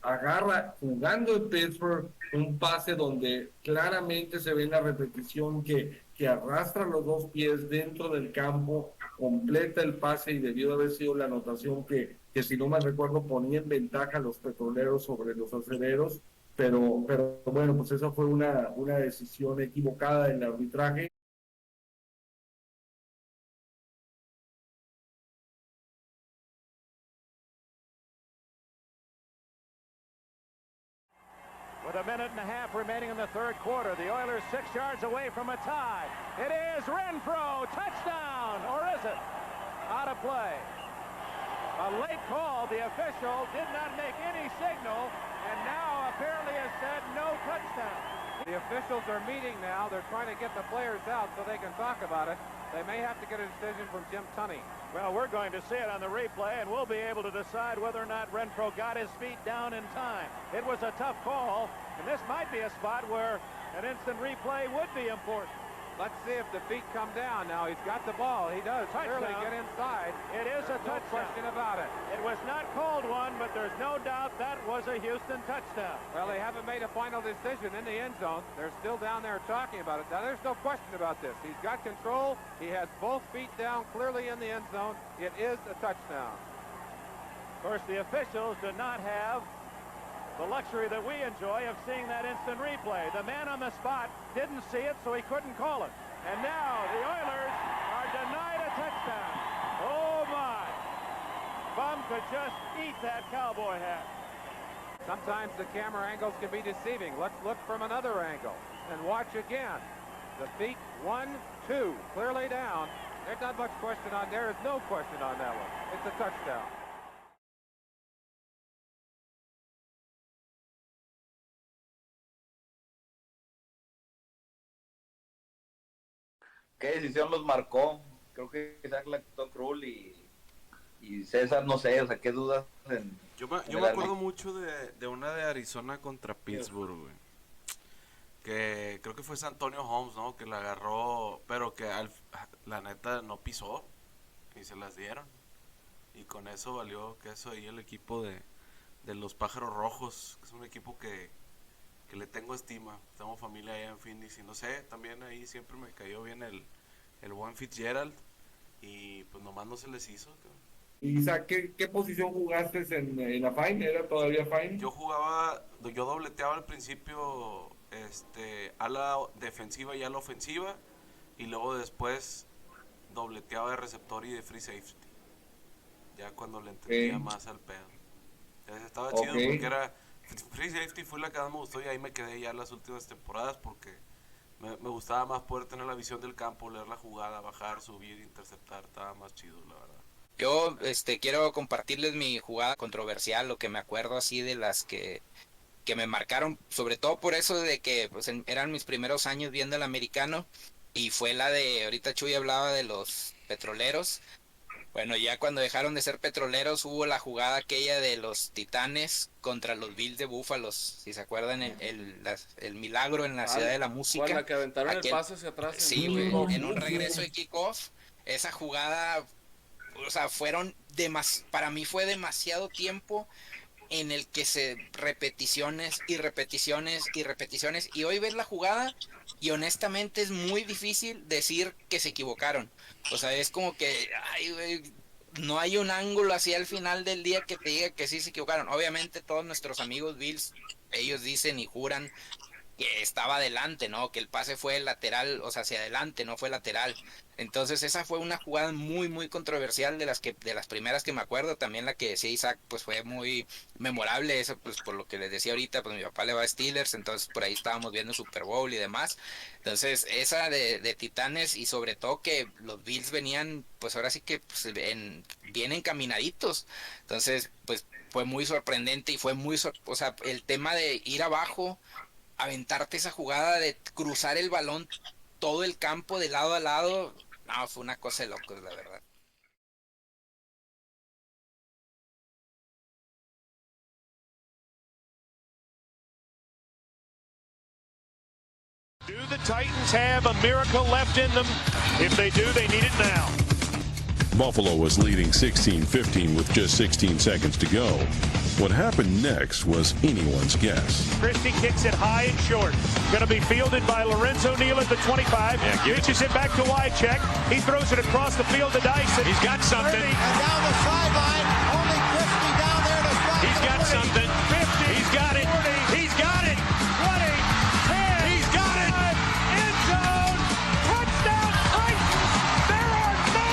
agarra, jugando en Pittsburgh, un pase donde claramente se ve en la repetición que arrastra los dos pies dentro del campo, completa el pase y debió de haber sido la anotación que si no mal recuerdo ponía en ventaja a los Petroleros sobre los Acereros. Pero bueno, pues esa fue una decisión equivocada en el arbitraje. With a minute and a half remaining in the third quarter, the Oilers 6 yards away from a tie. It is Renfro, touchdown, or is it? Out of play. A late call, the official did not make any signal, and now apparently has said no touchdown. The officials are meeting now. They're trying to get the players out so they can talk about it. They may have to get a decision from Jim Tunney. Well, we're going to see it on the replay, and we'll be able to decide whether or not Renfro got his feet down in time. It was a tough call, and this might be a spot where an instant replay would be important. Let's see if the feet come down now. He's got the ball. He does clearly get inside. It is a touchdown. No question about it. It was not called one, but there's no doubt that was a Houston touchdown. Well, they haven't made a final decision in the end zone. They're still down there talking about it. Now, there's no question about this. He's got control. He has both feet down clearly in the end zone. It is a touchdown. Of course, the officials did not have the luxury that we enjoy of seeing that instant replay. The man on the spot didn't see it, so he couldn't call it. And now the Oilers are denied a touchdown. Oh, my. Bum could just eat that cowboy hat. Sometimes the camera angles can be deceiving. Let's look from another angle and watch again. The feet, 1, 2, clearly down. There's not much question on there. There's no question on that one. It's a touchdown. ¿Qué decisión los marcó? Creo que Isaac la quitó cruel y César, no sé, o sea, ¿qué dudas? Yo me acuerdo mucho de una de Arizona contra Pittsburgh, güey. Que creo que fue San Antonio Holmes, ¿no? Que la agarró, pero que la neta no pisó y se las dieron. Y con eso valió que eso ahí el equipo de los Pájaros Rojos, que es un equipo que le tengo estima. Tengo familia allá en Phoenix y no sé, también ahí siempre me cayó bien el buen Fitzgerald y pues nomás no se les hizo. Isaac, ¿qué posición jugaste en la Fine? ¿Era todavía Fine? Yo dobleteaba al principio a la defensiva y a la ofensiva y luego después dobleteaba de receptor y de free safety. Ya cuando le entendía más al pedo. Estaba chido porque era free safety, fue la que más me gustó y ahí me quedé ya las últimas temporadas porque me gustaba más poder tener la visión del campo, leer la jugada, bajar, subir, interceptar, estaba más chido, la verdad. Yo quiero compartirles mi jugada controversial, lo que me acuerdo así de las que me marcaron, sobre todo por eso de que pues, eran mis primeros años viendo el americano, y fue la de, ahorita Chuy hablaba de los Petroleros. Bueno, ya cuando dejaron de ser Petroleros hubo la jugada aquella de los Titanes contra los Bills de Búfalos, si se acuerdan, el milagro en la Ciudad de la Música. La que aventaron el pase hacia atrás. Sí, en un regreso de kickoff, esa jugada, o sea, para mí fue demasiado tiempo en el que se repeticiones y repeticiones y repeticiones, y hoy ves la jugada y honestamente es muy difícil decir que se equivocaron. O sea, es como que ay, güey, no hay un ángulo hacia el final del día que te diga que sí se equivocaron. Obviamente todos nuestros amigos Bills, ellos dicen y juran que estaba adelante, ¿no? Que el pase fue lateral, o sea, hacia adelante, no fue lateral. Entonces esa fue una jugada muy, muy controversial de las primeras que me acuerdo. También la que decía Isaac, pues fue muy memorable. Eso, pues por lo que les decía ahorita, pues mi papá le va a Steelers, entonces por ahí estábamos viendo Super Bowl y demás. Entonces esa de Titanes, y sobre todo que los Bills venían, pues ahora sí que pues, bien encaminaditos. Entonces, pues fue muy sorprendente y fue muy, o sea, el tema de ir abajo, aventarte esa jugada de cruzar el balón todo el campo de lado a lado, no, fue una cosa de locos, la verdad. Do the Titans have a miracle left in them? If they do, they need it now. Buffalo was leading 16-15 with just 16 seconds to go. What happened next was anyone's guess. Christie kicks it high and short. Going to be fielded by Lorenzo Neal at the 25. Reaches it back to Wycheck. He throws it across the field to Dyson. He's got something. 30, and down the sideline, only Christie down there to stop. He's got 40, something. 50. He's got it. 40, he's got it. 20. 10. He's got it. End zone. Touchdown Titans. There are no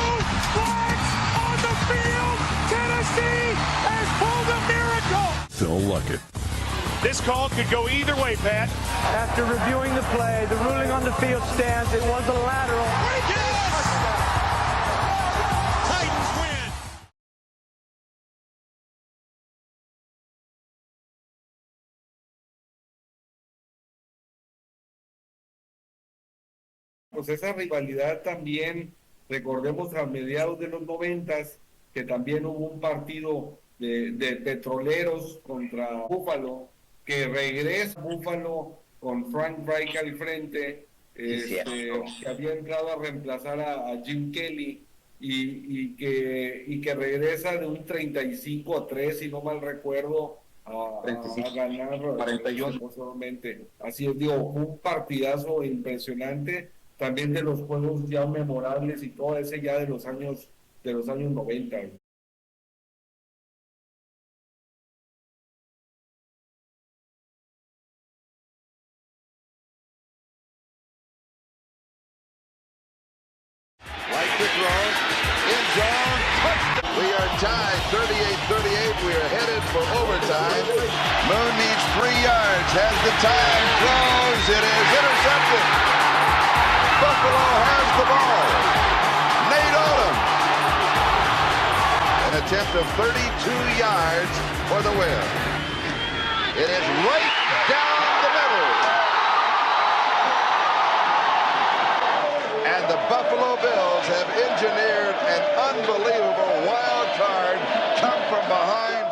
flags on the field. Tennessee has pulled a miracle. Phil Luckett. This call could go either way, Pat. After reviewing the play, the ruling on the field stands. It was a lateral. Yes! Titans win. Pues esa rivalidad también, recordemos a mediados de los 90s, que también hubo un partido de Petroleros contra Buffalo, que regresa Buffalo con Frank Reich al frente, que había entrado a reemplazar a Jim Kelly, y que regresa de un 35-3, si no mal recuerdo, a ganar 41 solamente. Así es, digo, un partidazo impresionante, también de los juegos ya memorables y todo ese ya de los años 90. We are tied 38-38. We are headed for overtime. Moon needs 3 yards. Has the time. Throws. It is intercepted. Buffalo has the ball. Nate Oldham. An attempt of 32 yards for the win. It is right down the middle. And the Buffalo Bills have engineered an unbelievable wild card, come from behind.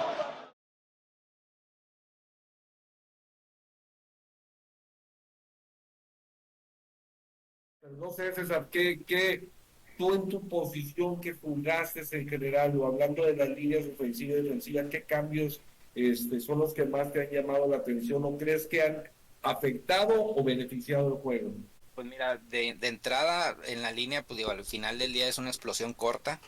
No sé, César, ¿qué tú en tu posición que jugaste en general, o hablando de las líneas ofensivas y defensivas, qué cambios son los que más te han llamado la atención o crees que han afectado o beneficiado el juego? Pues mira, de entrada en la línea, pues digo, al final del día es una explosión corta,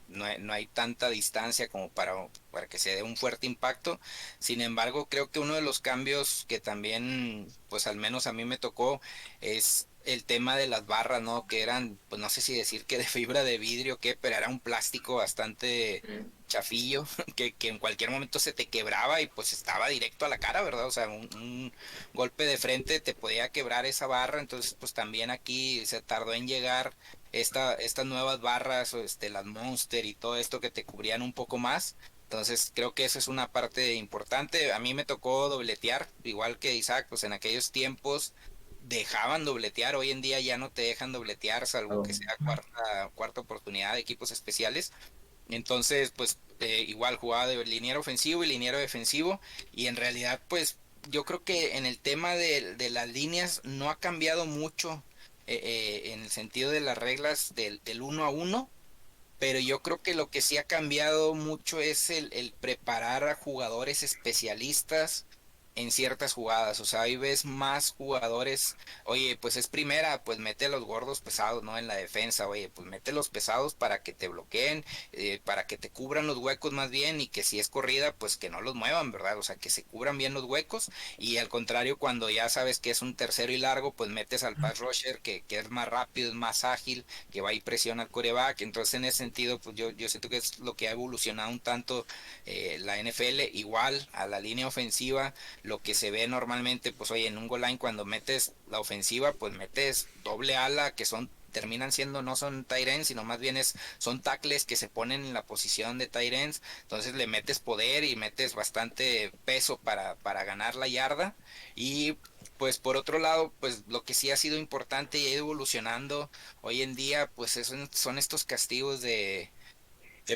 no hay tanta distancia como para que se dé un fuerte impacto. Sin embargo, creo que uno de los cambios que también, pues al menos a mí me tocó, es el tema de las barras, ¿no? Que eran, pues no sé si decir que de fibra de vidrio o qué, pero era un plástico bastante chafillo, que en cualquier momento se te quebraba y pues estaba directo a la cara, ¿verdad? O sea, un golpe de frente te podía quebrar esa barra. Entonces pues también aquí se tardó en llegar estas nuevas barras, las Monster y todo esto que te cubrían un poco más. Entonces creo que esa es una parte importante. A mí me tocó dobletear, igual que Isaac, pues en aquellos tiempos dejaban dobletear. Hoy en día ya no te dejan dobletear, salvo que sea cuarta oportunidad de equipos especiales. Entonces pues igual jugaba de liniero ofensivo y liniero defensivo, y en realidad pues yo creo que en el tema de las líneas no ha cambiado mucho en el sentido de las reglas del 1 a 1, pero yo creo que lo que sí ha cambiado mucho es el preparar a jugadores especialistas en ciertas jugadas. O sea, ahí ves más jugadores, oye, pues es primera, pues mete a los gordos pesados, ¿no? En la defensa, oye, pues mete los pesados para que te bloqueen, para que te cubran los huecos más bien, y que si es corrida, pues que no los muevan, ¿verdad? O sea, que se cubran bien los huecos, y al contrario, cuando ya sabes que es un tercero y largo, pues metes al pass rusher, que es más rápido, es más ágil, que va y presiona al quarterback. Entonces, en ese sentido, pues yo siento que es lo que ha evolucionado un tanto la NFL, igual a la línea ofensiva. Lo que se ve normalmente, pues oye, en un goal line cuando metes la ofensiva, pues metes doble ala, que terminan siendo, no son tight ends, sino más bien son tackles que se ponen en la posición de tight ends. Entonces le metes poder y metes bastante peso para ganar la yarda. Y pues por otro lado, pues lo que sí ha sido importante y ha ido evolucionando hoy en día, pues son estos castigos de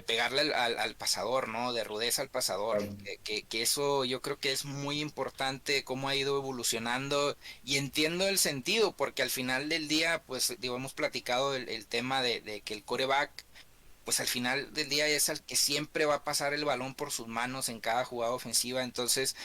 pegarle al pasador, ¿no? De rudeza al pasador, que eso yo creo que es muy importante, cómo ha ido evolucionando, y entiendo el sentido, porque al final del día, pues digo, hemos platicado el tema de que el quarterback, pues al final del día es el que siempre va a pasar el balón por sus manos en cada jugada ofensiva. Entonces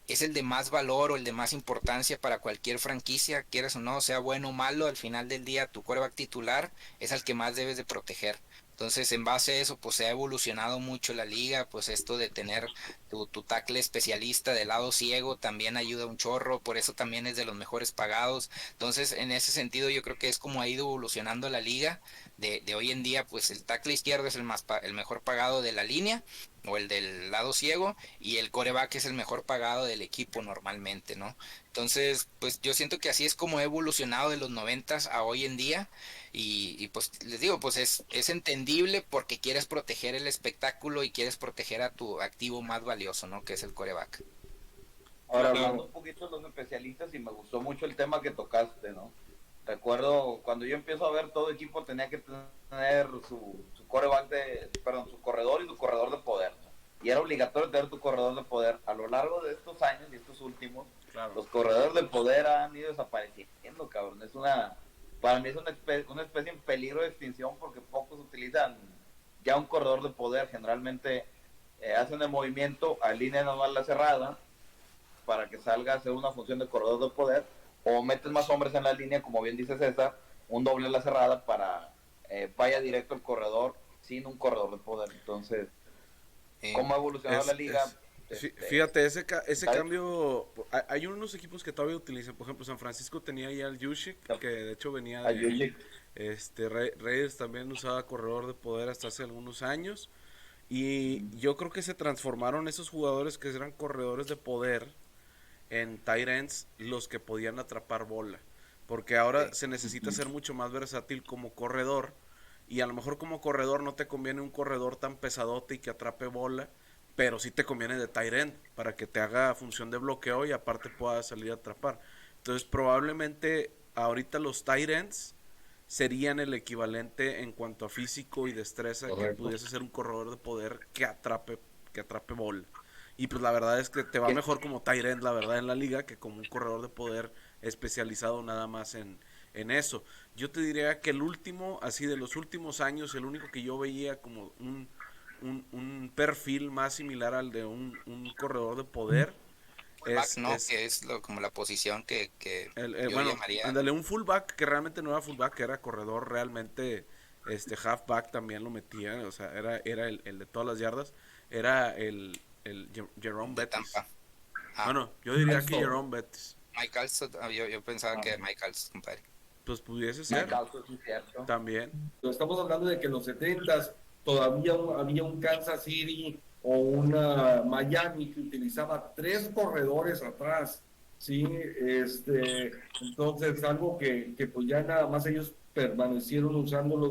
es el de más valor o el de más importancia para cualquier franquicia, quieras o no, sea bueno o malo. Al final del día tu quarterback titular es al que más debes de proteger. Entonces, en base a eso, pues se ha evolucionado mucho la liga. Pues esto de tener tu tackle especialista del lado ciego también ayuda un chorro, por eso también es de los mejores pagados. Entonces, en ese sentido, yo creo que es como ha ido evolucionando la liga de hoy en día. Pues el tackle izquierdo es el mejor pagado de la línea, o el del lado ciego, y el quarterback es el mejor pagado del equipo normalmente, ¿no? Entonces, pues yo siento que así es como ha evolucionado de los 90s a hoy en día. Y pues les digo, pues es entendible, porque quieres proteger el espectáculo y quieres proteger a tu activo más valioso, ¿no? Que es el quarterback. Ahora, hablando un poquito de los especialistas, y me gustó mucho el tema que tocaste, ¿no? Recuerdo cuando yo empiezo a ver, todo equipo tenía que tener su quarterback su corredor y su corredor de poder, ¿no? Y era obligatorio tener tu corredor de poder. A lo largo de estos años y estos últimos, los corredores de poder han ido desapareciendo, cabrón. Para mí es una especie en peligro de extinción, porque pocos utilizan ya un corredor de poder. Generalmente hacen el movimiento, alinean nomás la cerrada para que salga a hacer una función de corredor de poder, o meten más hombres en la línea, como bien dice César, un doble en la cerrada para vaya directo el corredor sin un corredor de poder. Entonces, ¿cómo ha evolucionado la liga? Fíjate, ese cambio, hay unos equipos que todavía utilizan. Por ejemplo, San Francisco tenía ya al Juszczyk, que de hecho venía de Raiders también usaba corredor de poder hasta hace algunos años, y yo creo que se transformaron esos jugadores que eran corredores de poder en tight ends, los que podían atrapar bola, porque ahora se necesita ser mucho más versátil como corredor, y a lo mejor como corredor no te conviene un corredor tan pesadote y que atrape bola, pero sí te conviene de tight end para que te haga función de bloqueo y aparte pueda salir a atrapar. Entonces probablemente ahorita los tight ends serían el equivalente en cuanto a físico y destreza. Correcto. Que pudiese ser un corredor de poder que atrape bola. Y pues la verdad es que te va mejor como tight end, la verdad, en la liga, que como un corredor de poder especializado nada más en eso. Yo te diría que el último, así de los últimos años, el único que yo veía como un perfil más similar al de un corredor de poder que es como la posición que yo llamaría. Ándale, un fullback que realmente no era fullback, que era corredor realmente, halfback también lo metía, o sea, era el de todas las yardas, era el Jerome Bettis. Bueno, yo diría que Jerome Bettis. Mike Alstott, yo pensaba que Mike Alstott, compadre. Pues pudiese ser. También. Estamos hablando de que en los 70s todavía había un Kansas City o una Miami que utilizaba 3 corredores atrás, ¿sí? Entonces, algo que pues ya nada más ellos permanecieron usándolo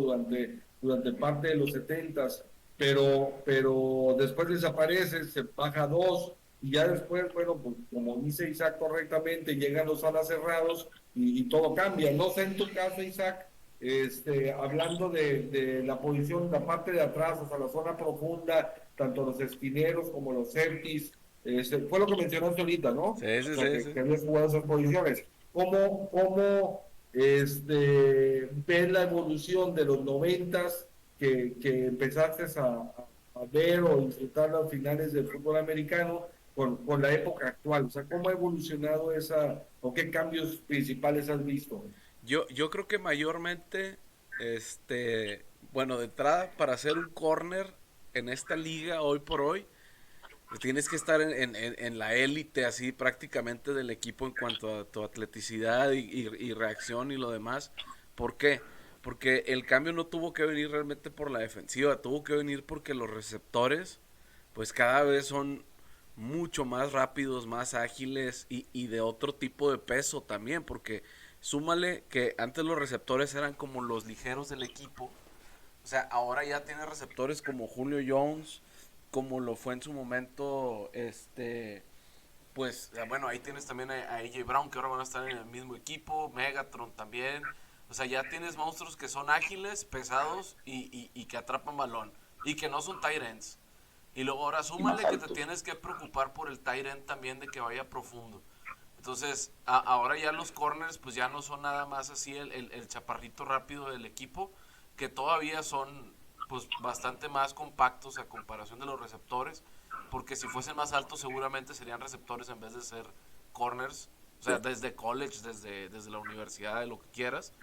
durante parte de los 70s, pero después desaparece, se baja 2, y ya después, bueno, pues como dice Isaac correctamente, llegan los alas cerrados y todo cambia. No sé en tu caso, Isaac, hablando de la posición, la parte de atrás, o sea, la zona profunda, tanto los esquineros como los safeties, fue lo que mencionaste ahorita, ¿no? Sí. Que habías jugado esas posiciones. ¿Cómo ves la evolución de los 90s, que empezaste a ver o disfrutar las finales del fútbol americano con la época actual? O sea, ¿cómo ha evolucionado o qué cambios principales has visto? Yo creo que mayormente, bueno, de entrada, para ser un corner en esta liga hoy por hoy, tienes que estar en la élite así prácticamente del equipo en cuanto a tu atleticidad y reacción y lo demás. ¿Por qué? Porque el cambio no tuvo que venir realmente por la defensiva, tuvo que venir porque los receptores pues cada vez son mucho más rápidos, más ágiles y de otro tipo de peso también, porque súmale que antes los receptores eran como los ligeros del equipo, o sea, ahora ya tiene receptores como Julio Jones, como lo fue en su momento, pues, bueno, ahí tienes también a AJ Brown, que ahora van a estar en el mismo equipo, Megatron también, o sea, ya tienes monstruos que son ágiles, pesados y que atrapan balón, y que no son tight ends. Y luego ahora súmale que te tienes que preocupar por el tight end también de que vaya profundo. Entonces, ahora ya los corners pues ya no son nada más así el chaparrito rápido del equipo, que todavía son pues bastante más compactos a comparación de los receptores, porque si fuesen más altos seguramente serían receptores en vez de ser corners, o sea, desde college, desde la universidad, de lo que quieras.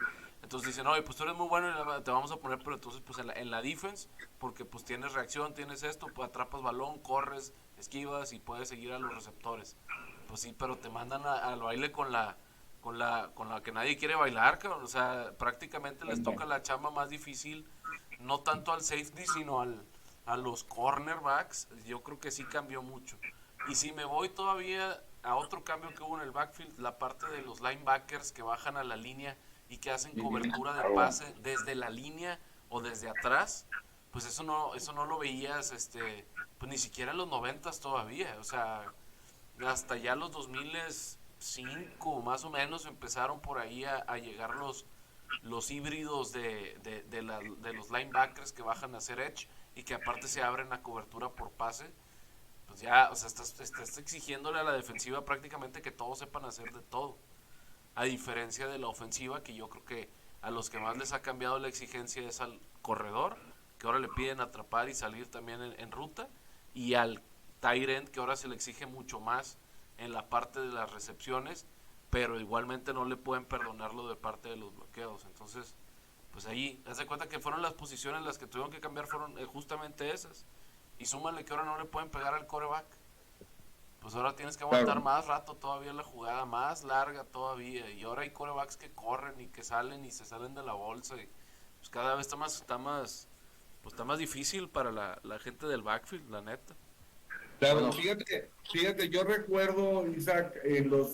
Entonces dicen, oye, pues tú eres muy bueno y te vamos a poner, pero entonces pues en la defense, porque pues tienes reacción, tienes esto, pues atrapas balón, corres, esquivas y puedes seguir a los receptores. Pues sí, pero te mandan al baile con la que nadie quiere bailar, cabrón. O sea, prácticamente les toca la chamba más difícil, no tanto al safety, sino a los cornerbacks. Yo creo que sí cambió mucho. Y si me voy todavía a otro cambio que hubo en el backfield, la parte de los linebackers que bajan a la línea y que hacen cobertura de pase desde la línea o desde atrás, pues eso no lo veías, pues ni siquiera en los 90s todavía. O sea, hasta ya los 2005 más o menos empezaron por ahí a llegar los híbridos de los linebackers que bajan a hacer edge y que aparte se abren a cobertura por pase. Pues ya, o sea, estás exigiéndole a la defensiva prácticamente que todos sepan hacer de todo, a diferencia de la ofensiva, que yo creo que a los que más les ha cambiado la exigencia es al corredor, que ahora le piden atrapar y salir también en ruta, y al tight end, que ahora se le exige mucho más en la parte de las recepciones, pero igualmente no le pueden perdonarlo de parte de los bloqueos. Entonces, pues ahí, haz de cuenta que fueron las posiciones las que tuvieron que cambiar, fueron justamente esas. Y súmale que ahora no le pueden pegar al quarterback. Pues ahora tienes que aguantar más rato todavía la jugada, más larga todavía. Y ahora hay quarterbacks que corren y que salen y se salen de la bolsa. Y pues cada vez está más difícil para la gente del backfield, la neta. Claro, fíjate, yo recuerdo, Isaac,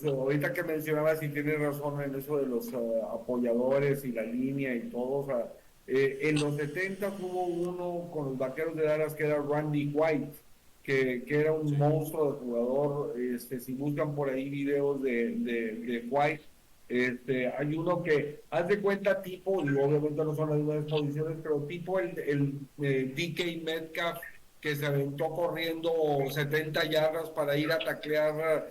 ahorita que mencionabas, y tienes razón en eso de los apoyadores y la línea y todo, o sea, en los 70 hubo uno con los Vaqueros de Dallas que era Randy White, que era un monstruo de jugador. Si buscan por ahí videos de White, hay uno que, haz de cuenta tipo, y obviamente no son las mismas posiciones, pero tipo el DK Metcalf, que se aventó corriendo 70 yardas para ir a taclear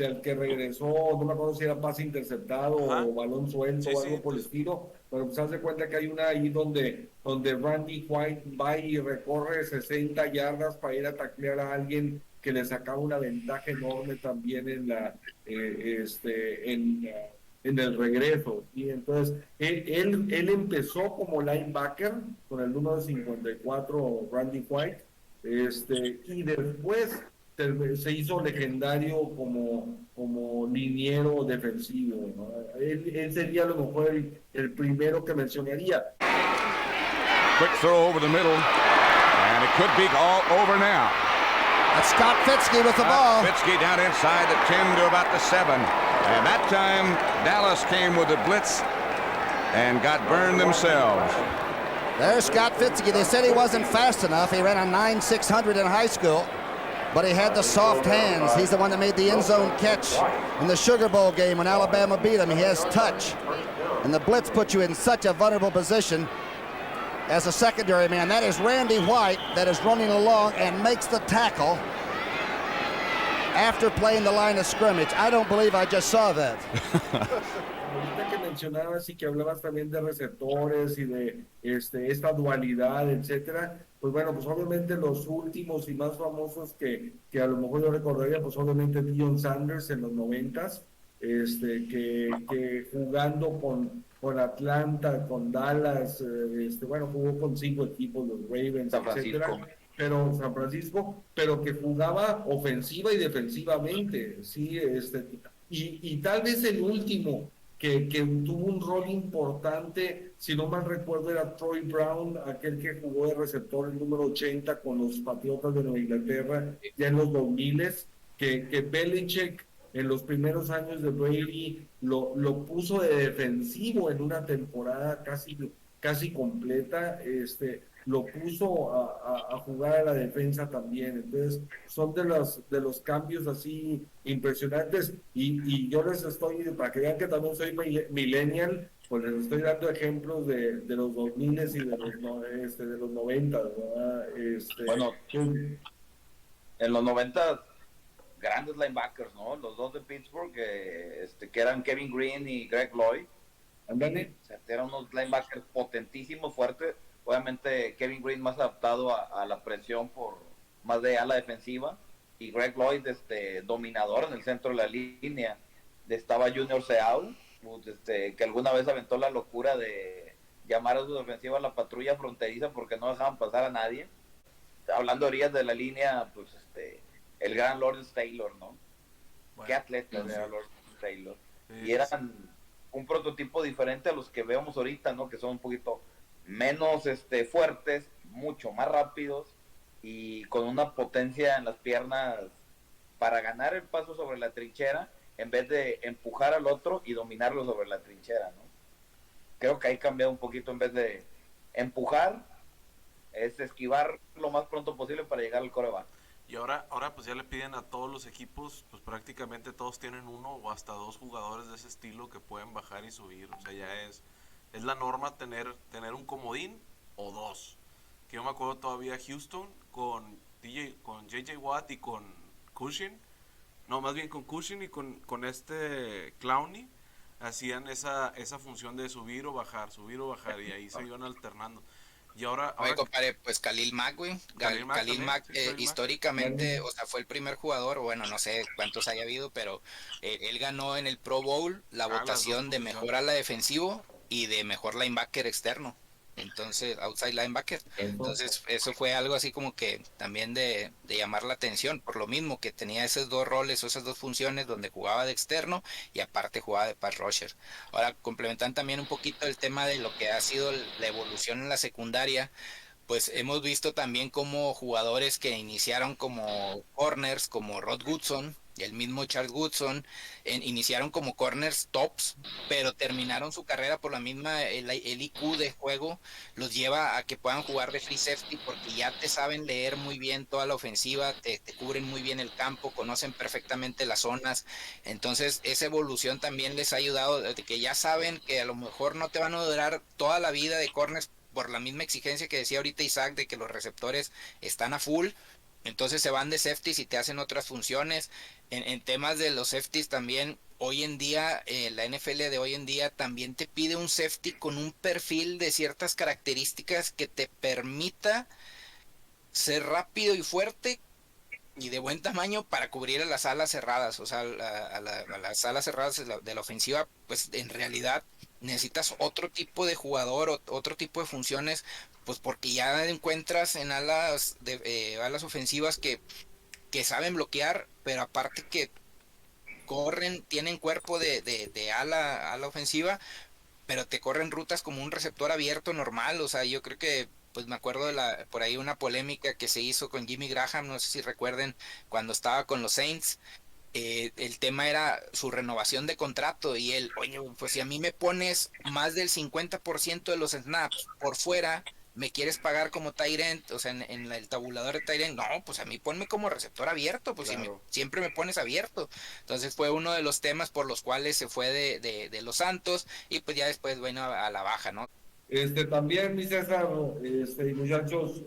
al que regresó, no me acuerdo si era pase interceptado o balón suelto o algo por el estilo, pero pues haz de cuenta que hay una ahí donde Randy White va y recorre 60 yardas para ir a taclear a alguien que le sacaba una ventaja enorme también en el regreso. Y entonces él empezó como linebacker con el número 54, Randy White, y después se hizo legendario como liniero defensivo, ¿no? Él sería a lo mejor el primero que mencionaría. Quick throw over the middle, and it could be all over now. That's Scott Fitzke with the ball. Fitzke down inside the 10 to about the 7. And that time, Dallas came with a blitz and got burned themselves. There's Scott Fitzke. They said he wasn't fast enough. He ran a 9.600 in high school, but he had the soft hands. He's the one that made the end zone catch in the Sugar Bowl game when Alabama beat him. He has touch. And the blitz puts you in such a vulnerable position as a secondary man. That is Randy White that is running along and makes the tackle after playing the line of scrimmage. I don't believe I just saw that. ahorita que mencionabas y que hablabas también de receptores y de esta dualidad, etcétera, pues bueno, pues obviamente los últimos y más famosos que a lo mejor yo recordaría, pues obviamente Deion Sanders en los 90s, que jugando con Atlanta, con Dallas, bueno, jugó con 5 equipos, los Ravens, etcétera, pero San Francisco, pero que jugaba ofensiva y defensivamente, sí, y tal vez el último que tuvo un rol importante, si no mal recuerdo, era Troy Brown, aquel que jugó de receptor el número 80 con los Patriotas de Nueva Inglaterra, ya en los 2000, que Belichick en los primeros años de Brady lo puso de defensivo en una temporada casi completa, lo puso a jugar a la defensa también. Entonces son de los cambios así impresionantes, y yo les estoy, para que vean que también soy millennial, pues les estoy dando ejemplos de los 2000 y de los 90, ¿verdad? Bueno, en los 90 grandes linebackers, ¿no? Los dos de Pittsburgh, que eran Kevin Green y Greg Lloyd. Ándale. O sea, eran unos linebackers potentísimos, fuertes. Obviamente Kevin Green más adaptado a la presión por más de ala defensiva, y Greg Lloyd dominador en el centro de la línea. Estaba Junior Seau, que alguna vez aventó la locura de llamar a su defensiva a la patrulla fronteriza porque no dejaban pasar a nadie. Hablando de orillas de la línea, pues el gran Lawrence Taylor, ¿no? Bueno, qué atleta era Lawrence Taylor. Sí, y eran un prototipo diferente a los que vemos ahorita, ¿no? Que son un poquito menos fuertes, mucho más rápidos y con una potencia en las piernas para ganar el paso sobre la trinchera en vez de empujar al otro y dominarlo sobre la trinchera, ¿no? Creo que ahí cambiado un poquito, en vez de empujar es esquivar lo más pronto posible para llegar al quarterback. Y ahora pues ya le piden a todos los equipos, pues prácticamente todos tienen uno o hasta dos jugadores de ese estilo que pueden bajar y subir. O sea, ya es la norma tener un comodín o dos. Que yo me acuerdo todavía Houston con JJ Watt y con Cushing. No, más bien con Cushing y con Clowney. Hacían esa función de subir o bajar, y ahí se iban alternando. Y ahora oye, compadre, pues Khalil Mack, güey. Khalil Mack, históricamente, o sea, fue el primer jugador, bueno, no sé cuántos haya habido, pero él ganó en el Pro Bowl la votación de mejor ala defensivo y de mejor linebacker externo. Entonces, outside linebacker. Entonces, eso fue algo así como que también de llamar la atención, por lo mismo que tenía esos dos roles o esas dos funciones donde jugaba de externo y aparte jugaba de pass rusher. Ahora, complementan también un poquito el tema de lo que ha sido la evolución en la secundaria. Pues hemos visto también como jugadores que iniciaron como corners, como Rod Woodson y el mismo Charles Woodson, iniciaron como corners tops, pero terminaron su carrera por la misma, el IQ de juego los lleva a que puedan jugar de free safety porque ya te saben leer muy bien toda la ofensiva, te cubren muy bien el campo, conocen perfectamente las zonas. Entonces esa evolución también les ha ayudado, de que ya saben que a lo mejor no te van a durar toda la vida de corners por la misma exigencia que decía ahorita Isaac, de que los receptores están a full. Entonces se van de safeties y te hacen otras funciones. En temas de los safeties también, hoy en día, la NFL de hoy en día también te pide un safety con un perfil de ciertas características que te permita ser rápido y fuerte y de buen tamaño para cubrir a las alas cerradas. O sea, a las alas cerradas de la ofensiva, pues en realidad necesitas otro tipo de jugador, otro tipo de funciones, pues porque ya encuentras en alas ofensivas que saben bloquear, pero aparte que corren, tienen cuerpo de ala ofensiva, pero te corren rutas como un receptor abierto normal. O sea, yo creo que pues me acuerdo de por ahí una polémica que se hizo con Jimmy Graham, no sé si recuerden, cuando estaba con los Saints. El tema era su renovación de contrato y él, oye, pues si a mí me pones más del 50% de los snaps por fuera, me quieres pagar como tight end, o sea, en el tabulador de tight end, no, pues a mí ponme como receptor abierto, pues claro. Siempre me pones abierto. Entonces fue uno de los temas por los cuales se fue de los Santos y pues ya después, bueno, a la baja, ¿no? También, mi César, muchachos,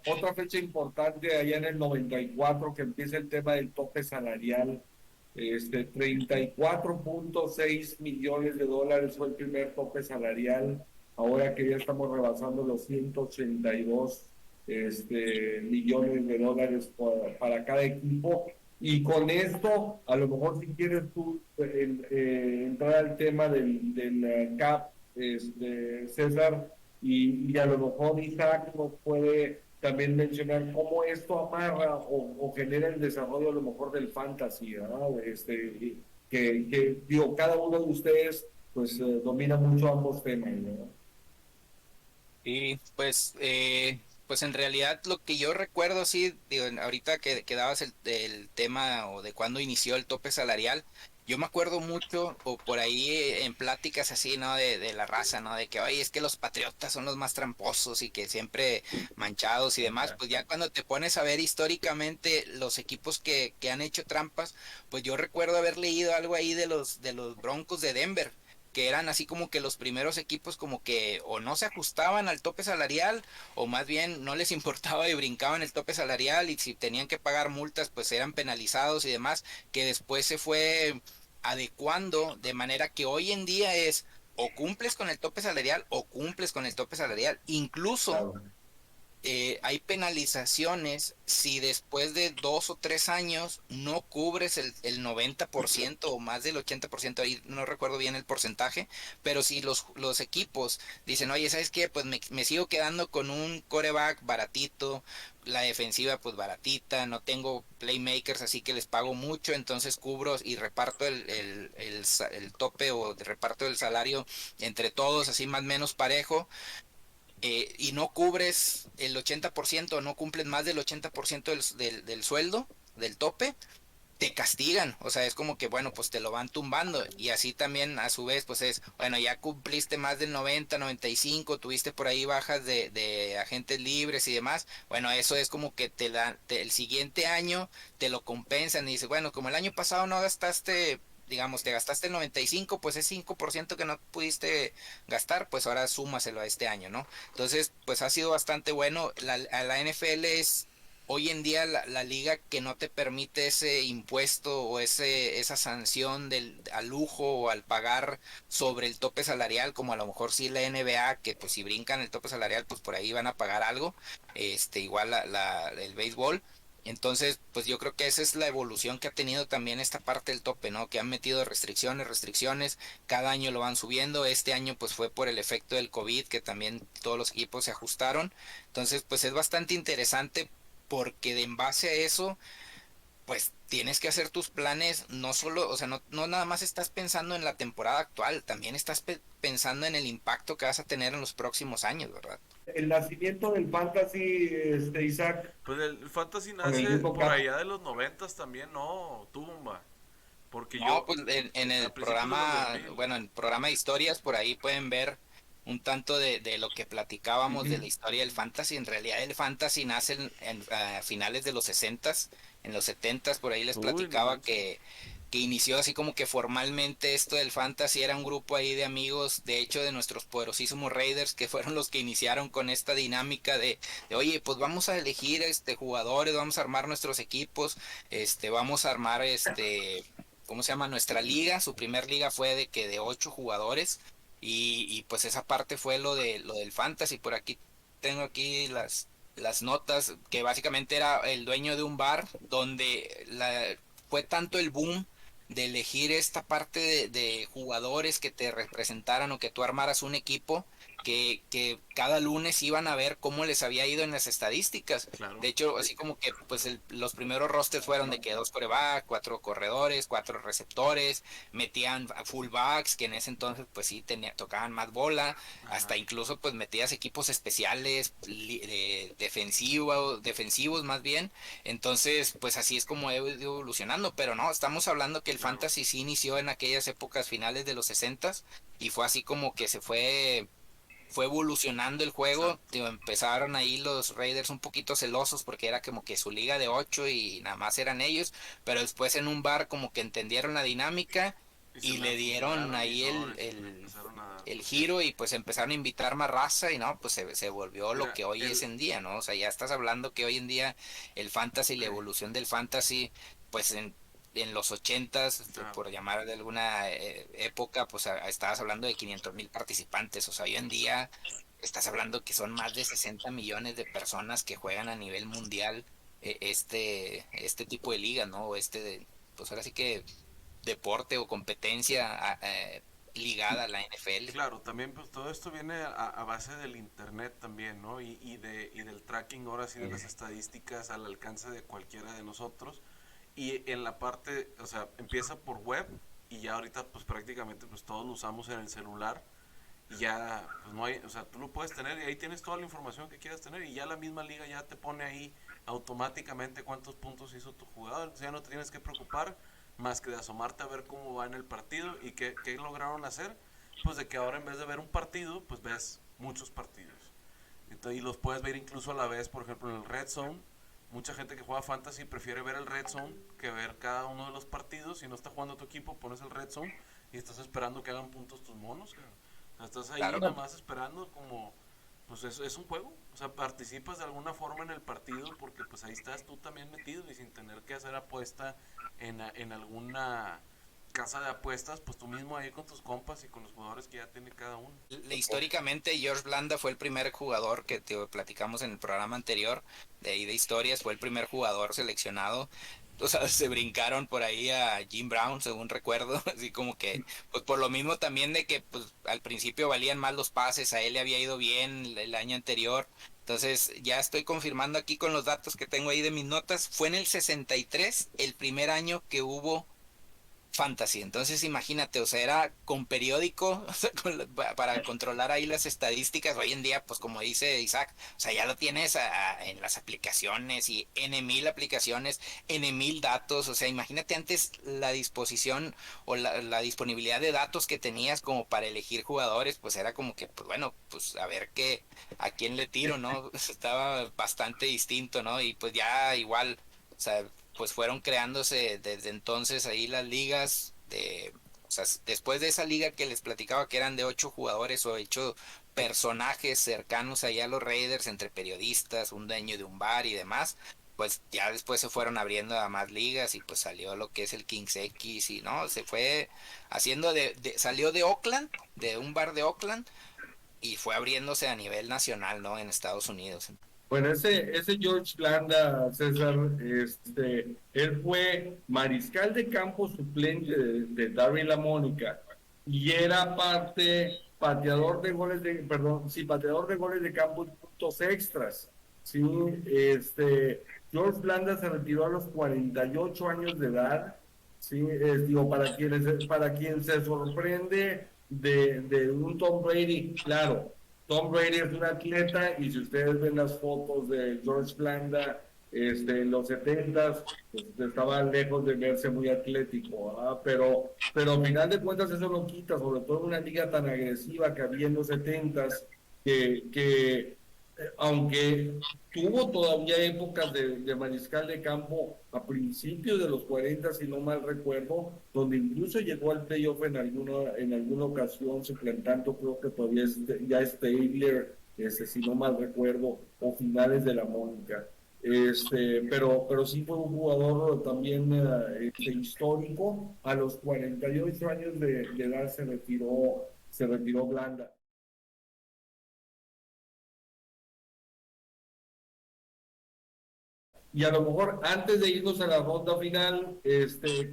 otra fecha importante allá en el 94 que empieza el tema del tope salarial, $34.6 millones fue el primer tope salarial, ahora que ya estamos rebasando los 182 millones de dólares para cada equipo. Y con esto, a lo mejor si quieres tú entrar al tema del CAP, César, y a lo mejor Isaac nos puede también mencionar cómo esto amarra o genera el desarrollo a lo mejor del fantasy, ¿no? Que digo, cada uno de ustedes pues domina mucho ambos temas, ¿no? Y pues en realidad lo que yo recuerdo, sí, digo, ahorita que dabas el tema o de cuándo inició el tope salarial, yo me acuerdo mucho, o por ahí en pláticas así, ¿no? De la raza, ¿no? De que, oye, es que los patriotas son los más tramposos y que siempre manchados y demás. Pues ya cuando te pones a ver históricamente los equipos que han hecho trampas, pues yo recuerdo haber leído algo ahí de los Broncos de Denver, que eran así como que los primeros equipos como que o no se ajustaban al tope salarial o más bien no les importaba y brincaban el tope salarial, y si tenían que pagar multas pues eran penalizados y demás, que después se fue adecuando de manera que hoy en día es o cumples con el tope salarial o cumples con el tope salarial. Incluso hay penalizaciones si después de 2 o 3 años no cubres el 90% o más del 80%, ahí no recuerdo bien el porcentaje, pero si los equipos dicen, oye, ¿sabes qué? Pues me sigo quedando con un quarterback baratito, la defensiva pues baratita, no tengo playmakers así que les pago mucho, entonces cubro y reparto el tope o reparto el salario entre todos así más o menos parejo. Y no cubres el 80%, no cumples más del 80% del sueldo, del tope, te castigan. O sea, es como que, bueno, pues te lo van tumbando. Y así también, a su vez, pues es, bueno, ya cumpliste más del 90, 95, tuviste por ahí bajas de agentes libres y demás. Bueno, eso es como que el siguiente año te lo compensan y dices, bueno, como el año pasado no gastaste, digamos, te gastaste el 95, pues es 5% que no pudiste gastar, pues ahora súmaselo a este año, ¿no? Entonces, pues ha sido bastante bueno. A la NFL es hoy en día la liga que no te permite ese impuesto o esa sanción al lujo o al pagar sobre el tope salarial, como a lo mejor sí la NBA, que pues si brincan el tope salarial, pues por ahí van a pagar algo, igual el béisbol. Entonces, pues yo creo que esa es la evolución que ha tenido también esta parte del tope, ¿no? Que han metido restricciones, cada año lo van subiendo. Este año pues fue por el efecto del COVID, que también todos los equipos se ajustaron. Entonces, pues es bastante interesante porque en base a eso, pues tienes que hacer tus planes, no solo, o sea, no nada más estás pensando en la temporada actual, también estás pensando en el impacto que vas a tener en los próximos años, ¿verdad? El nacimiento del fantasy, Isaac. Pues el fantasy nace por allá de los 90s también, ¿no? Tumba. Porque no, pues en el programa, bueno, en el programa de historias, por ahí pueden ver un tanto de lo que platicábamos de la historia del fantasy. En realidad el fantasy nace a finales de los 60s, en los 70s, por ahí les platicaba que inició así como que formalmente esto del fantasy. Era un grupo ahí de amigos, de hecho de nuestros poderosísimos Raiders, que fueron los que iniciaron con esta dinámica de oye, pues vamos a elegir jugadores, vamos a armar nuestros equipos, vamos a armar ¿cómo se llama? Nuestra liga. Su primer liga fue de 8 jugadores y pues esa parte fue lo del fantasy. Por aquí tengo aquí las notas, que básicamente era el dueño de un bar donde fue tanto el boom de elegir esta parte de jugadores que te representaran o que tú armaras un equipo, que cada lunes iban a ver cómo les había ido en las estadísticas. Claro. De hecho, así como que pues los primeros rosters fueron de que 2 quarterbacks, 4 corredores, 4 receptores, metían fullbacks, que en ese entonces pues sí tocaban más bola. Ajá. Hasta incluso pues metías equipos especiales, defensivos más bien. Entonces pues así es como he ido evolucionando, pero no, estamos hablando que el fantasy sí inició en aquellas épocas finales de los 60s y fue así como que se fue evolucionando el juego. Empezaron ahí los Raiders un poquito celosos porque era como que su liga de 8 y nada más eran ellos, pero después en un bar como que entendieron la dinámica y le dieron ahí el giro y pues empezaron a invitar más raza y no, pues se volvió lo que hoy es en día, ¿no? O sea, ya estás hablando que hoy en día el fantasy, la evolución del fantasy, pues en los 80s, por llamar de alguna época, pues estabas hablando de 500,000 participantes. O sea, hoy en día estás hablando que son más de 60 millones de personas que juegan a nivel mundial este tipo de liga, ¿no? Pues ahora sí que deporte o competencia ligada a la NFL. Claro, también pues todo esto viene a base del internet también, ¿no? Y del tracking ahora sí de las estadísticas al alcance de cualquiera de nosotros. Y en la parte, o sea, empieza por web y ya ahorita pues prácticamente pues todos lo usamos en el celular y ya pues no hay, o sea, tú lo puedes tener y ahí tienes toda la información que quieras tener y ya la misma liga ya te pone ahí automáticamente cuántos puntos hizo tu jugador, entonces ya no te tienes que preocupar más que de asomarte a ver cómo va en el partido y qué lograron hacer, pues de que ahora en vez de ver un partido, pues ves muchos partidos. Entonces, y los puedes ver incluso a la vez, por ejemplo, en el Red Zone. Mucha gente que juega Fantasy prefiere ver el Red Zone que ver cada uno de los partidos. Si no está jugando tu equipo, pones el Red Zone y estás esperando que hagan puntos tus monos. O sea, estás ahí claro, nomás esperando como... Pues es un juego, o sea, participas de alguna forma en el partido porque pues ahí estás tú también metido y sin tener que hacer apuesta en alguna casa de apuestas, pues tú mismo ahí con tus compas y con los jugadores que ya tiene cada uno. Históricamente George Blanda fue el primer jugador que te platicamos en el programa anterior, de ahí de historias, fue el primer jugador seleccionado. O sea, se brincaron por ahí a Jim Brown, según recuerdo, así como que, pues por lo mismo también de que pues al principio valían más los pases, a él le había ido bien el año anterior. Entonces ya estoy confirmando aquí con los datos que tengo ahí de mis notas, fue en el 63 el primer año que hubo Fantasy. Entonces imagínate, o sea, era con periódico, o sea, para controlar ahí las estadísticas. Hoy en día, pues como dice Isaac, o sea, ya lo tienes en las aplicaciones y N,000 aplicaciones, N,000 datos. O sea, imagínate antes la disposición o la disponibilidad de datos que tenías como para elegir jugadores, pues era como que, pues bueno, pues a ver a quién le tiro, ¿no? Estaba bastante distinto, ¿no? Y pues ya igual, o sea, pues fueron creándose desde entonces ahí las ligas o sea, después de esa liga que les platicaba que eran de 8 jugadores o 8 personajes cercanos allá a los Raiders, entre periodistas, un dueño de un bar y demás, pues ya después se fueron abriendo a más ligas y pues salió lo que es el Kings X y no, se fue haciendo salió de Oakland, de un bar de Oakland y fue abriéndose a nivel nacional, ¿no? En Estados Unidos. Bueno, ese George Blanda, César, él fue mariscal de campo suplente de Darryl LaMonica y era pateador de goles de campo y puntos extras. Sí, George Blanda se retiró a los 48 años de edad. Sí, digo, para quien se sorprende de un Tom Brady, claro. Tom Brady es un atleta y si ustedes ven las fotos de George Blanda en los 70s, pues estaba lejos de verse muy atlético, pero al final de cuentas eso no quita, sobre todo en una liga tan agresiva que había en los 70s, que aunque tuvo todavía épocas de mariscal de campo a principios de los 40, si no mal recuerdo, donde incluso llegó al playoff en alguna ocasión, suplantando, creo que todavía ya es Taylor, si no mal recuerdo, o finales de la Mónica. Pero sí fue un jugador también histórico. A los 48 años de edad se retiró Blanda. Y a lo mejor antes de irnos a la ronda final,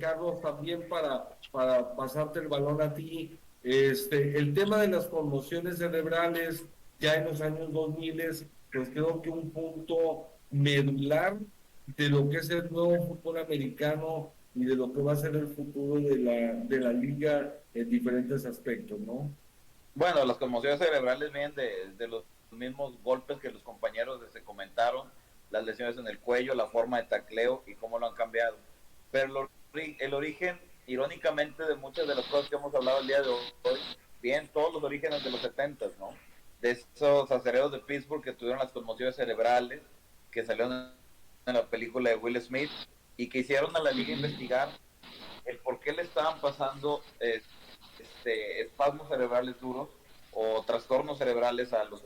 Carlos, también para pasarte el balón a ti, el tema de las conmociones cerebrales ya en los años 2000, pues creo que un punto medular de lo que es el nuevo fútbol americano y de lo que va a ser el futuro de la liga en diferentes aspectos, ¿no? Bueno, las conmociones cerebrales vienen de los mismos golpes que los compañeros se comentaron, las lesiones en el cuello, la forma de tacleo y cómo lo han cambiado. Pero el origen, irónicamente, de muchas de las cosas que hemos hablado el día de hoy, vienen todos los orígenes de los 70s, ¿no? De esos acereros de Pittsburgh que tuvieron las conmociones cerebrales, que salieron en la película de Will Smith, y que hicieron a la liga investigar el por qué le estaban pasando espasmos cerebrales duros o trastornos cerebrales a los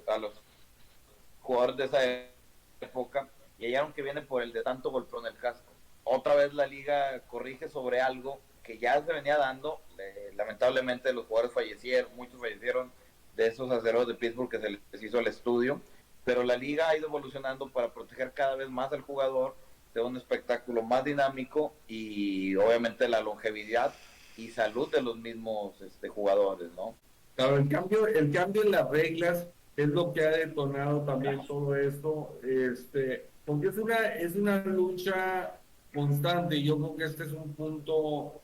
jugadores de esa época, y hallaron que viene por el de tanto golpeo en el casco. otra vez la liga corrige sobre algo que ya se venía dando. Lamentablemente los jugadores muchos fallecieron de esos aceros de Pittsburgh que se les hizo el estudio, pero la liga ha ido evolucionando para proteger cada vez más al jugador de un espectáculo más dinámico y obviamente la longevidad y salud de los mismos jugadores, ¿no? Claro, el cambio en las reglas es lo que ha detonado también todo esto, porque es una lucha constante, y yo creo que este es un punto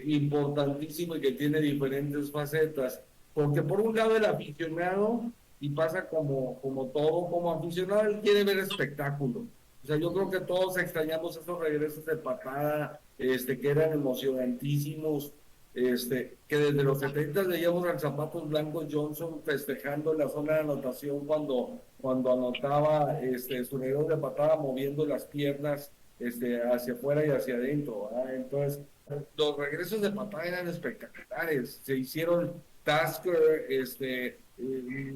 importantísimo y que tiene diferentes facetas, porque por un lado el aficionado, y pasa como todo, como aficionado, él quiere ver espectáculo. O sea, yo creo que todos extrañamos esos regresos de patada, que eran emocionantísimos, que desde los 70 veíamos al Zapatos Blancos Johnson festejando en la zona de anotación cuando anotaba su regreso de patada, moviendo las piernas hacia afuera y hacia adentro, ¿verdad? Entonces, los regresos de patada eran espectaculares. Se hicieron Tasker,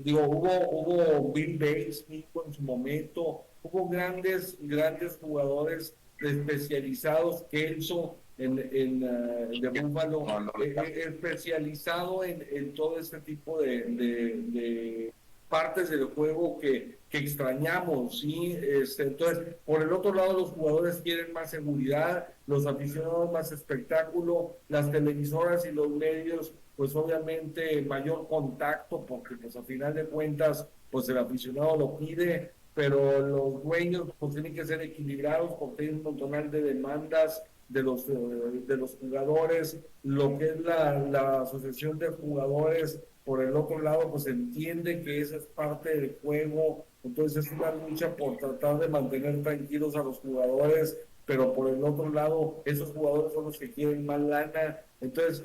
hubo Bill Bates en su momento, hubo grandes jugadores especializados, Kelso de Búfalo, especializado en todo este tipo de partes del juego que extrañamos, ¿sí? Entonces, por el otro lado, los jugadores quieren más seguridad, los aficionados más espectáculo, las televisoras y los medios, pues obviamente mayor contacto, porque pues a final de cuentas, pues el aficionado lo pide, pero los dueños pues tienen que ser equilibrados porque hay un montonal de demandas de los jugadores, lo que es la asociación de jugadores. Por el otro lado, pues entiende que esa es parte del juego, entonces es una lucha por tratar de mantener tranquilos a los jugadores, pero por el otro lado, esos jugadores son los que quieren más lana. Entonces,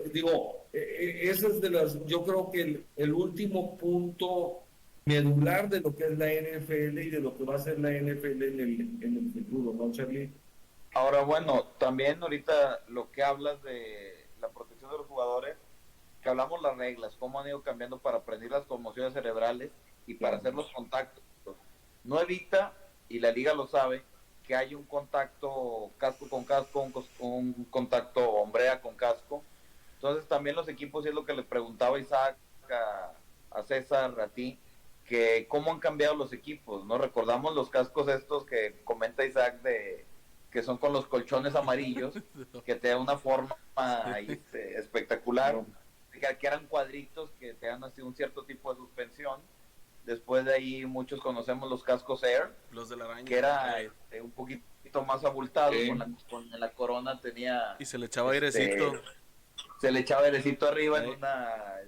ese es yo creo que el último punto medular de lo que es la NFL y de lo que va a ser la NFL en el futuro, ¿no, Charlie? Ahora, bueno, también ahorita lo que hablas de la protección de los jugadores, que hablamos las reglas, cómo han ido cambiando para prevenir las conmociones cerebrales y para hacer los contactos. No evita, y la liga lo sabe, que hay un contacto casco con casco, un contacto hombrea con casco. Entonces también los equipos, y es lo que le preguntaba Isaac a César, a ti, que cómo han cambiado los equipos, ¿no? Recordamos los cascos estos que comenta Isaac que son con los colchones amarillos, que te da una forma espectacular, que eran cuadritos que te dan así un cierto tipo de suspensión. Después de ahí muchos conocemos los cascos Air, los de la araña, que era un poquito más abultado, con la corona tenía... Y se le echaba airecito. Se le echaba airecito arriba en una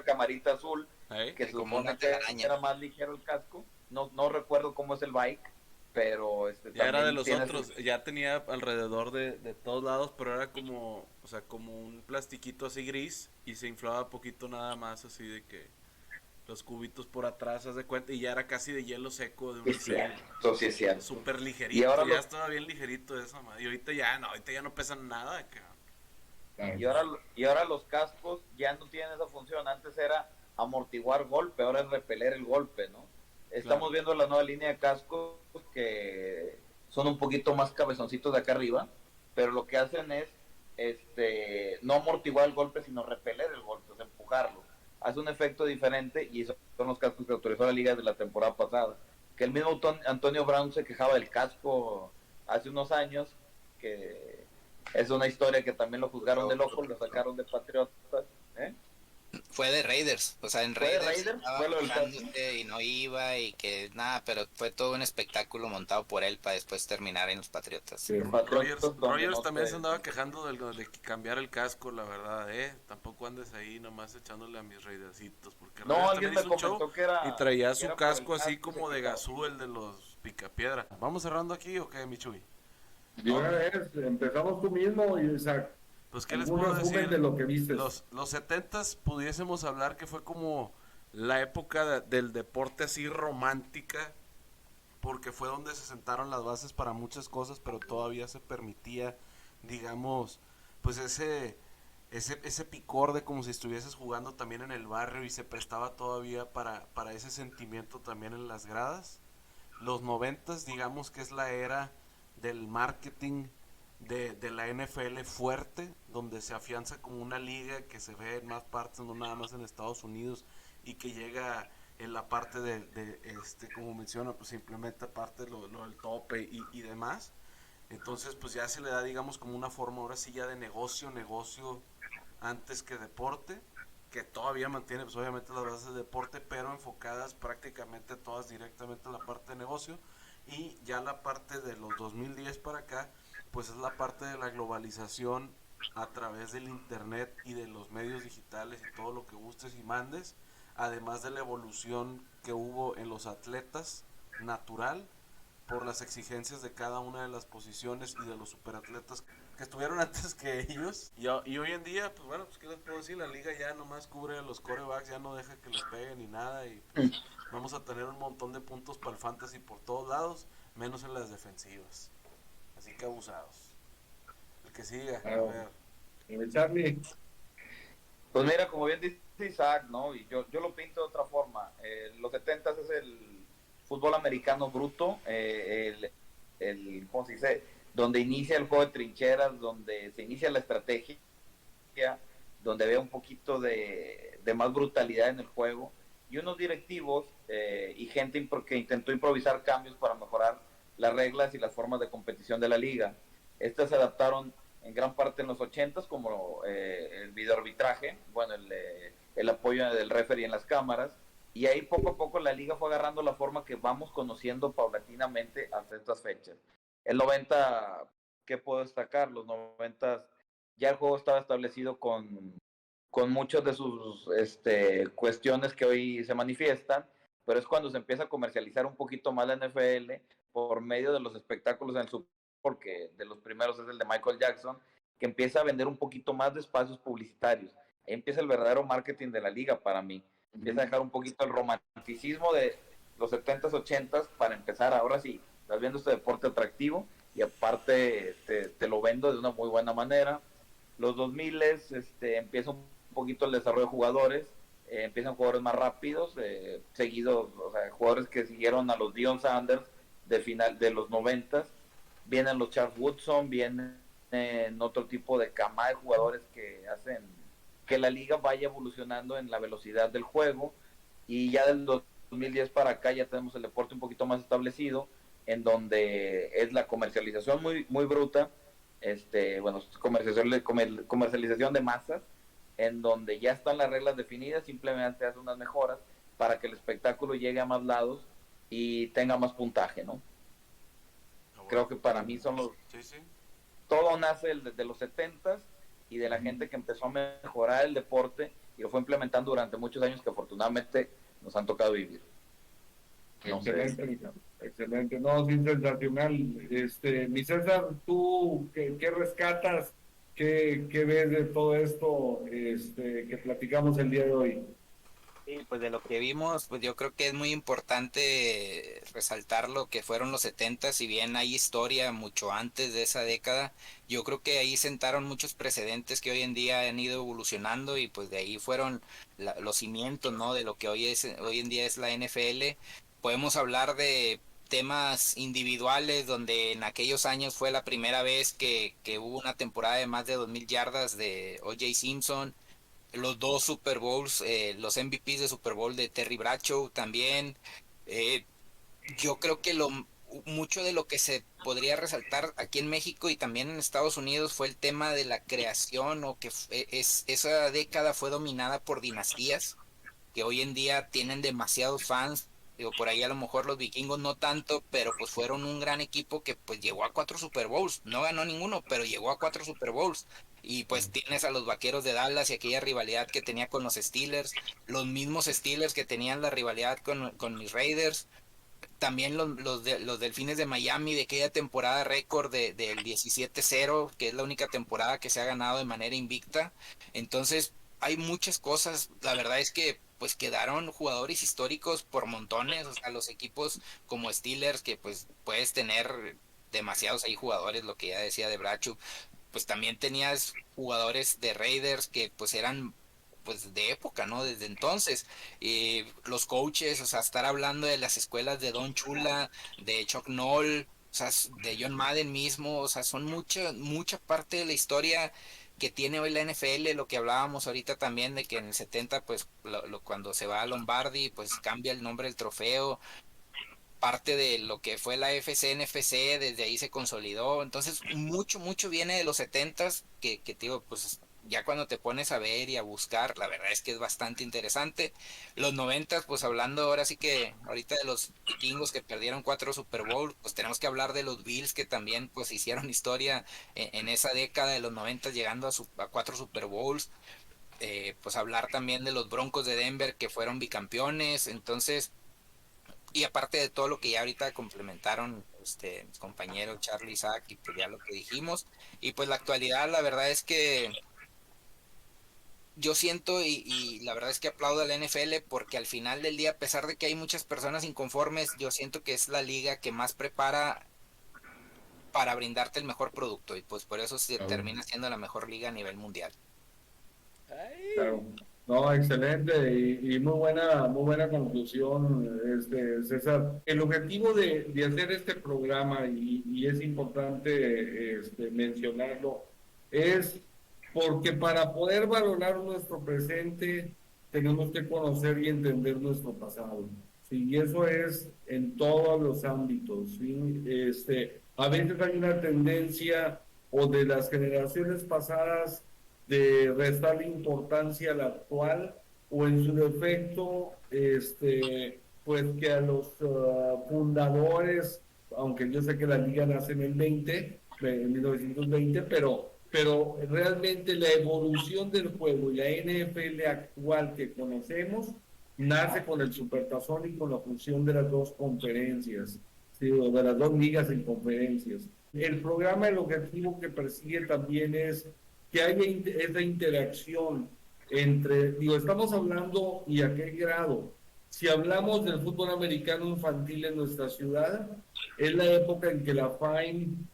camarita azul, que se supone que era más ligero el casco. No recuerdo cómo es el bike, pero ya era de los otros, ya tenía alrededor de todos lados, pero era como, o sea, como un plastiquito así gris y se inflaba poquito nada más, así de que los cubitos por atrás, haz de cuenta, y ya era casi de hielo seco, de un súper ligerito, y ahora estaba bien ligerito eso, y ahorita ya no pesan nada, cabrón. Y ahora los cascos ya no tienen esa función. Antes era amortiguar golpe, ahora es repeler el golpe, ¿no? Estamos viendo la nueva línea de cascos que son un poquito más cabezoncitos de acá arriba, pero lo que hacen es no amortiguar el golpe, sino repeler el golpe, o sea, empujarlo. Hace un efecto diferente, y esos son los cascos que autorizó la liga de la temporada pasada. Que el mismo Antonio Brown se quejaba del casco hace unos años, que es una historia que también lo juzgaron de loco, lo sacaron de Patriotas, Fue de Raiders, o sea, en Raiders estaba quejándose y no iba y que nada, pero fue todo un espectáculo montado por él para después terminar en los Patriotas. Sí, Rogers también se andaba quejando de cambiar el casco, la verdad, tampoco andes ahí nomás echándole a mis Raidercitos, porque alguien me comentó que era, y traía su casco así como de Gazú, el de los Picapiedra. ¿Vamos cerrando aquí o qué, Michui? Empezamos tú mismo, Isaac. Pues qué les puedo decir, de lo que viste. Los 70s pudiésemos hablar que fue como la época del deporte así romántica, porque fue donde se sentaron las bases para muchas cosas, pero todavía se permitía, digamos, pues ese picor de como si estuvieses jugando también en el barrio, y se prestaba todavía para ese sentimiento también en las gradas. Los 90s, digamos que es la era del marketing de la NFL fuerte, donde se afianza como una liga que se ve en más partes, no nada más en Estados Unidos, y que llega en la parte como menciona, pues se implementa parte de lo del tope y demás. Entonces pues ya se le da, digamos, como una forma ahora sí ya de negocio antes que deporte, que todavía mantiene pues obviamente las bases de deporte, pero enfocadas prácticamente todas directamente en la parte de negocio. Y ya la parte de los 2010 para acá, pues es la parte de la globalización a través del internet y de los medios digitales y todo lo que gustes y mandes, además de la evolución que hubo en los atletas natural por las exigencias de cada una de las posiciones y de los superatletas que estuvieron antes que ellos. Y hoy en día, pues bueno, pues qué les puedo decir, la liga ya nomás cubre a los quarterbacks, ya no deja que les peguen ni nada, y pues vamos a tener un montón de puntos para el fantasy por todos lados, menos en las defensivas. Así que abusados. El que siga, a ver. Charlie. Pues mira, como bien dice Isaac, ¿no? Y yo lo pinto de otra forma. Los 70s es el fútbol americano bruto, ¿cómo se dice? Donde inicia el juego de trincheras, donde se inicia la estrategia, donde ve un poquito de más brutalidad en el juego, y unos directivos y gente que intentó improvisar cambios para mejorar las reglas y las formas de competición de la liga. Estas se adaptaron en gran parte en los 80s, como el videoarbitraje, bueno, el apoyo del referee en las cámaras, y ahí poco a poco la liga fue agarrando la forma que vamos conociendo paulatinamente hasta estas fechas. El 90, ¿qué puedo destacar? Los 90 ya el juego estaba establecido con muchas de sus cuestiones que hoy se manifiestan, pero es cuando se empieza a comercializar un poquito más la NFL por medio de los espectáculos en el Super Bowl, porque de los primeros es el de Michael Jackson, que empieza a vender un poquito más de espacios publicitarios. Ahí empieza el verdadero marketing de la liga para mí. Empieza a dejar un poquito el romanticismo de los 70s, 80s para empezar, ahora sí, estás viendo este deporte atractivo y aparte te lo vendo de una muy buena manera. Los 2000 empieza un poquito el desarrollo de jugadores, empiezan jugadores más rápidos, seguidos, o sea, jugadores que siguieron a los Deion Sanders de los 90s, vienen los Charles Woodson, vienen otro tipo de cama de jugadores que hacen que la liga vaya evolucionando en la velocidad del juego, y ya del 2010 para acá ya tenemos el deporte un poquito más establecido, en donde es la comercialización muy bruta, comercialización de masas, en donde ya están las reglas definidas, simplemente hace unas mejoras para que el espectáculo llegue a más lados y tenga más puntaje, ¿no? Creo que para mí son los... Sí. Todo nace de los 70s y de la gente que empezó a mejorar el deporte y lo fue implementando durante muchos años que afortunadamente nos han tocado vivir. Excelente, no, sí, sensacional. Mi César, ¿tú qué rescatas? ¿Qué ves de todo esto que platicamos el día de hoy? Sí, pues de lo que vimos, pues yo creo que es muy importante resaltar lo que fueron los 70, si bien hay historia mucho antes de esa década, yo creo que ahí sentaron muchos precedentes que hoy en día han ido evolucionando, y pues de ahí fueron los cimientos, ¿no? De lo que hoy en día es la NFL. Podemos hablar de temas individuales, donde en aquellos años fue la primera vez que hubo una temporada de más de 2,000 yardas de O.J. Simpson, los 2 Super Bowls, los MVPs de Super Bowl de Terry Bradshaw también. Yo creo que mucho de lo que se podría resaltar aquí en México y también en Estados Unidos fue el tema de la creación, o que esa década fue dominada por dinastías que hoy en día tienen demasiados fans. Digo, por ahí a lo mejor los vikingos no tanto, pero pues fueron un gran equipo que pues llegó a 4 Super Bowls, no ganó ninguno, pero llegó a 4 Super Bowls. Y pues tienes a los Vaqueros de Dallas y aquella rivalidad que tenía con los Steelers, los mismos Steelers que tenían la rivalidad con mis Raiders, también los Delfines de Miami de aquella temporada récord del 17-0, que es la única temporada que se ha ganado de manera invicta. Entonces hay muchas cosas, la verdad es que pues quedaron jugadores históricos por montones, o sea, los equipos como Steelers, que pues puedes tener demasiados ahí jugadores, lo que ya decía de Bradshaw, pues también tenías jugadores de Raiders que pues eran pues de época, ¿no? Desde entonces, los coaches, o sea, estar hablando de las escuelas de Don Chula, de Chuck Noll, sea, de John Madden mismo, o sea, son mucha parte de la historia que tiene hoy la NFL, lo que hablábamos ahorita también de que en el 70, pues cuando se va a Lombardi, pues cambia el nombre del trofeo, parte de lo que fue la FC, NFC, desde ahí se consolidó, entonces mucho viene de los 70s, que te digo, pues ya cuando te pones a ver y a buscar, la verdad es que es bastante interesante. Los 90s, pues hablando ahora sí que ahorita de los vikingos que perdieron 4 Super Bowl, pues tenemos que hablar de los Bills que también pues hicieron historia en esa década de los 90 llegando a 4 Super Bowls. Pues hablar también de los Broncos de Denver que fueron bicampeones, entonces, y aparte de todo lo que ya ahorita complementaron mis compañeros Charlie, Isaac y pues ya lo que dijimos, y pues la actualidad, la verdad es que yo siento y la verdad es que aplaudo a la NFL porque al final del día, a pesar de que hay muchas personas inconformes, yo siento que es la liga que más prepara para brindarte el mejor producto y pues por eso se termina siendo la mejor liga a nivel mundial. Claro. No, excelente y muy buena conclusión, César. El objetivo de hacer este programa, y es importante mencionarlo, es porque para poder valorar nuestro presente tenemos que conocer y entender nuestro pasado. ¿Sí? Y eso es en todos los ámbitos. ¿Sí? A veces hay una tendencia o de las generaciones pasadas de restarle importancia a la actual, o en su defecto, pues que a los fundadores, aunque yo sé que la liga nace en el 1920, pero realmente la evolución del juego y la NFL actual que conocemos nace con el Supertazón y con la fusión de las dos conferencias, ¿sí? O de las dos ligas en conferencias. El programa, el objetivo que persigue también es que haya esa interacción entre, estamos hablando y a qué grado. Si hablamos del fútbol americano infantil en nuestra ciudad, es la época en que la FAIN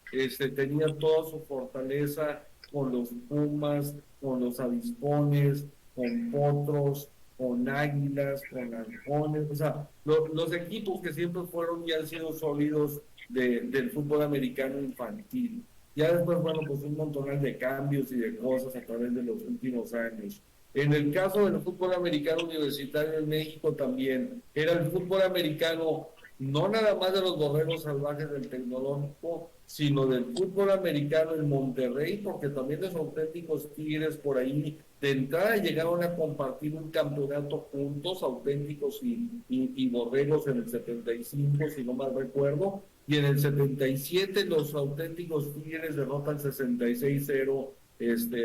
tenía toda su fortaleza con los Pumas, con los Avispones, con Potros, con Águilas, con Halcones, o sea, los equipos que siempre fueron y han sido sólidos del fútbol americano infantil. Ya después, bueno, pues un montonal de cambios y de cosas a través de los últimos años. En el caso del fútbol americano universitario en México también, era el fútbol americano no nada más de los borregos salvajes del Tecnológico, sino del fútbol americano en Monterrey, porque también los auténticos Tigres por ahí de entrada llegaron a compartir un campeonato juntos, auténticos y borregos en el 75, si no mal recuerdo, y en el 77 los auténticos Tigres derrotan 66-0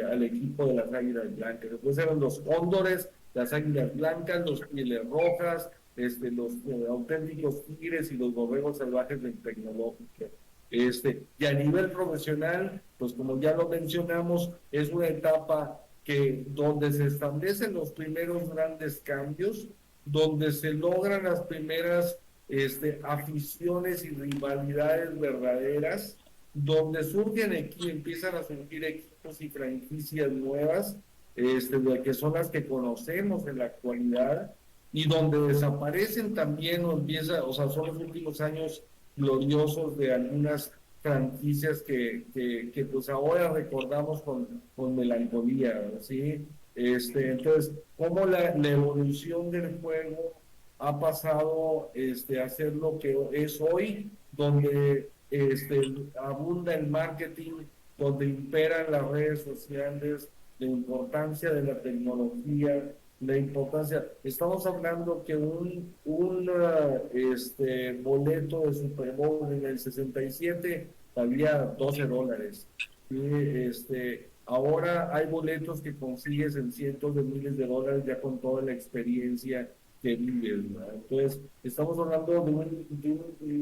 al equipo de las Águilas Blancas. Después eran los Cóndores, las Águilas Blancas, los Pieles Rojas, los auténticos Tigres y los borregos salvajes del Tecnológico. Y a nivel profesional, pues como ya lo mencionamos, es una etapa donde se establecen los primeros grandes cambios, donde se logran las primeras aficiones y rivalidades verdaderas, donde empiezan a surgir equipos y franquicias nuevas, que son las que conocemos en la actualidad, y donde desaparecen también, son los últimos años gloriosos de algunas franquicias que pues ahora recordamos con melancolía, ¿sí? Entonces, cómo la evolución del juego ha pasado a ser lo que es hoy, donde abunda el marketing, donde imperan las redes sociales, la importancia de la tecnología, estamos hablando que un boleto de Super Bowl en el 67 valía $12. ¿Sí? Ahora hay boletos que consigues en cientos de miles de dólares ya con toda la experiencia que vives, ¿verdad? Entonces, estamos hablando de un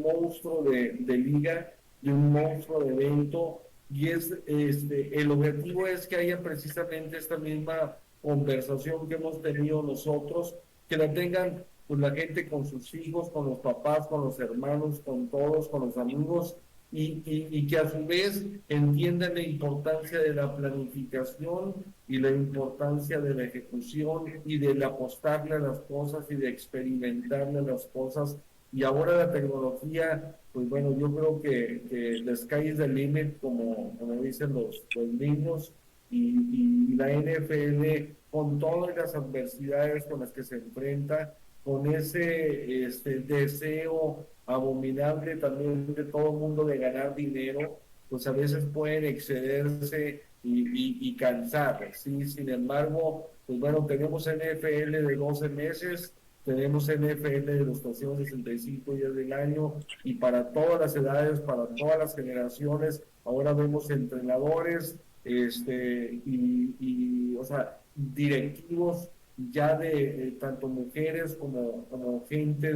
monstruo de liga, de un monstruo de evento, y el objetivo es que haya precisamente esta misma conversación que hemos tenido nosotros, que la tengan pues, la gente con sus hijos, con los papás, con los hermanos, con todos, con los amigos, y que a su vez entiendan la importancia de la planificación y la importancia de la ejecución y de apostarle a las cosas y de experimentarle a las cosas y ahora la tecnología, pues bueno, yo creo que the sky is the limit, como dicen los niños, y la NFL, con todas las adversidades con las que se enfrenta, con ese deseo abominable también de todo el mundo de ganar dinero, pues a veces pueden excederse y cansar, ¿sí? Sin embargo, pues bueno, tenemos NFL de 12 meses, tenemos NFL de los 365 días del año, y para todas las edades, para todas las generaciones. Ahora vemos entrenadores o sea, directivos ya de tanto mujeres como gente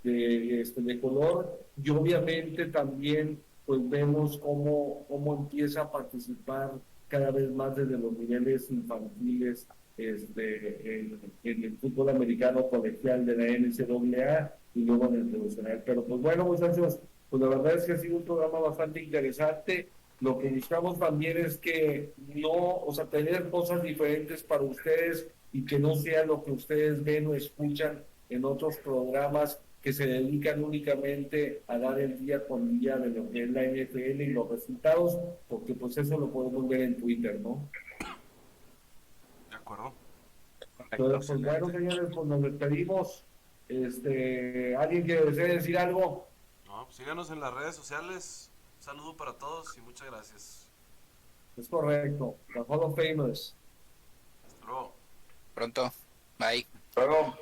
de color, y obviamente también pues vemos cómo empieza a participar cada vez más desde los niveles infantiles en el fútbol americano colegial de la NCAA y luego en el profesional. Pero pues bueno, muchachos, pues la verdad es que ha sido un programa bastante interesante. Lo que buscamos también es que tener cosas diferentes para ustedes y que no sea lo que ustedes ven o escuchan en otros programas que se dedican únicamente a dar el día con día de lo que es la NFL y los resultados, porque pues eso lo podemos ver en Twitter, ¿no? De acuerdo. Entonces, pues bueno, señores, pues nos despedimos. ¿Alguien que desee decir algo? No, pues síganos en las redes sociales. Un saludo para todos y muchas gracias. Es correcto. La Hall of Famers. Hasta luego. Pronto. Bye. Hasta luego.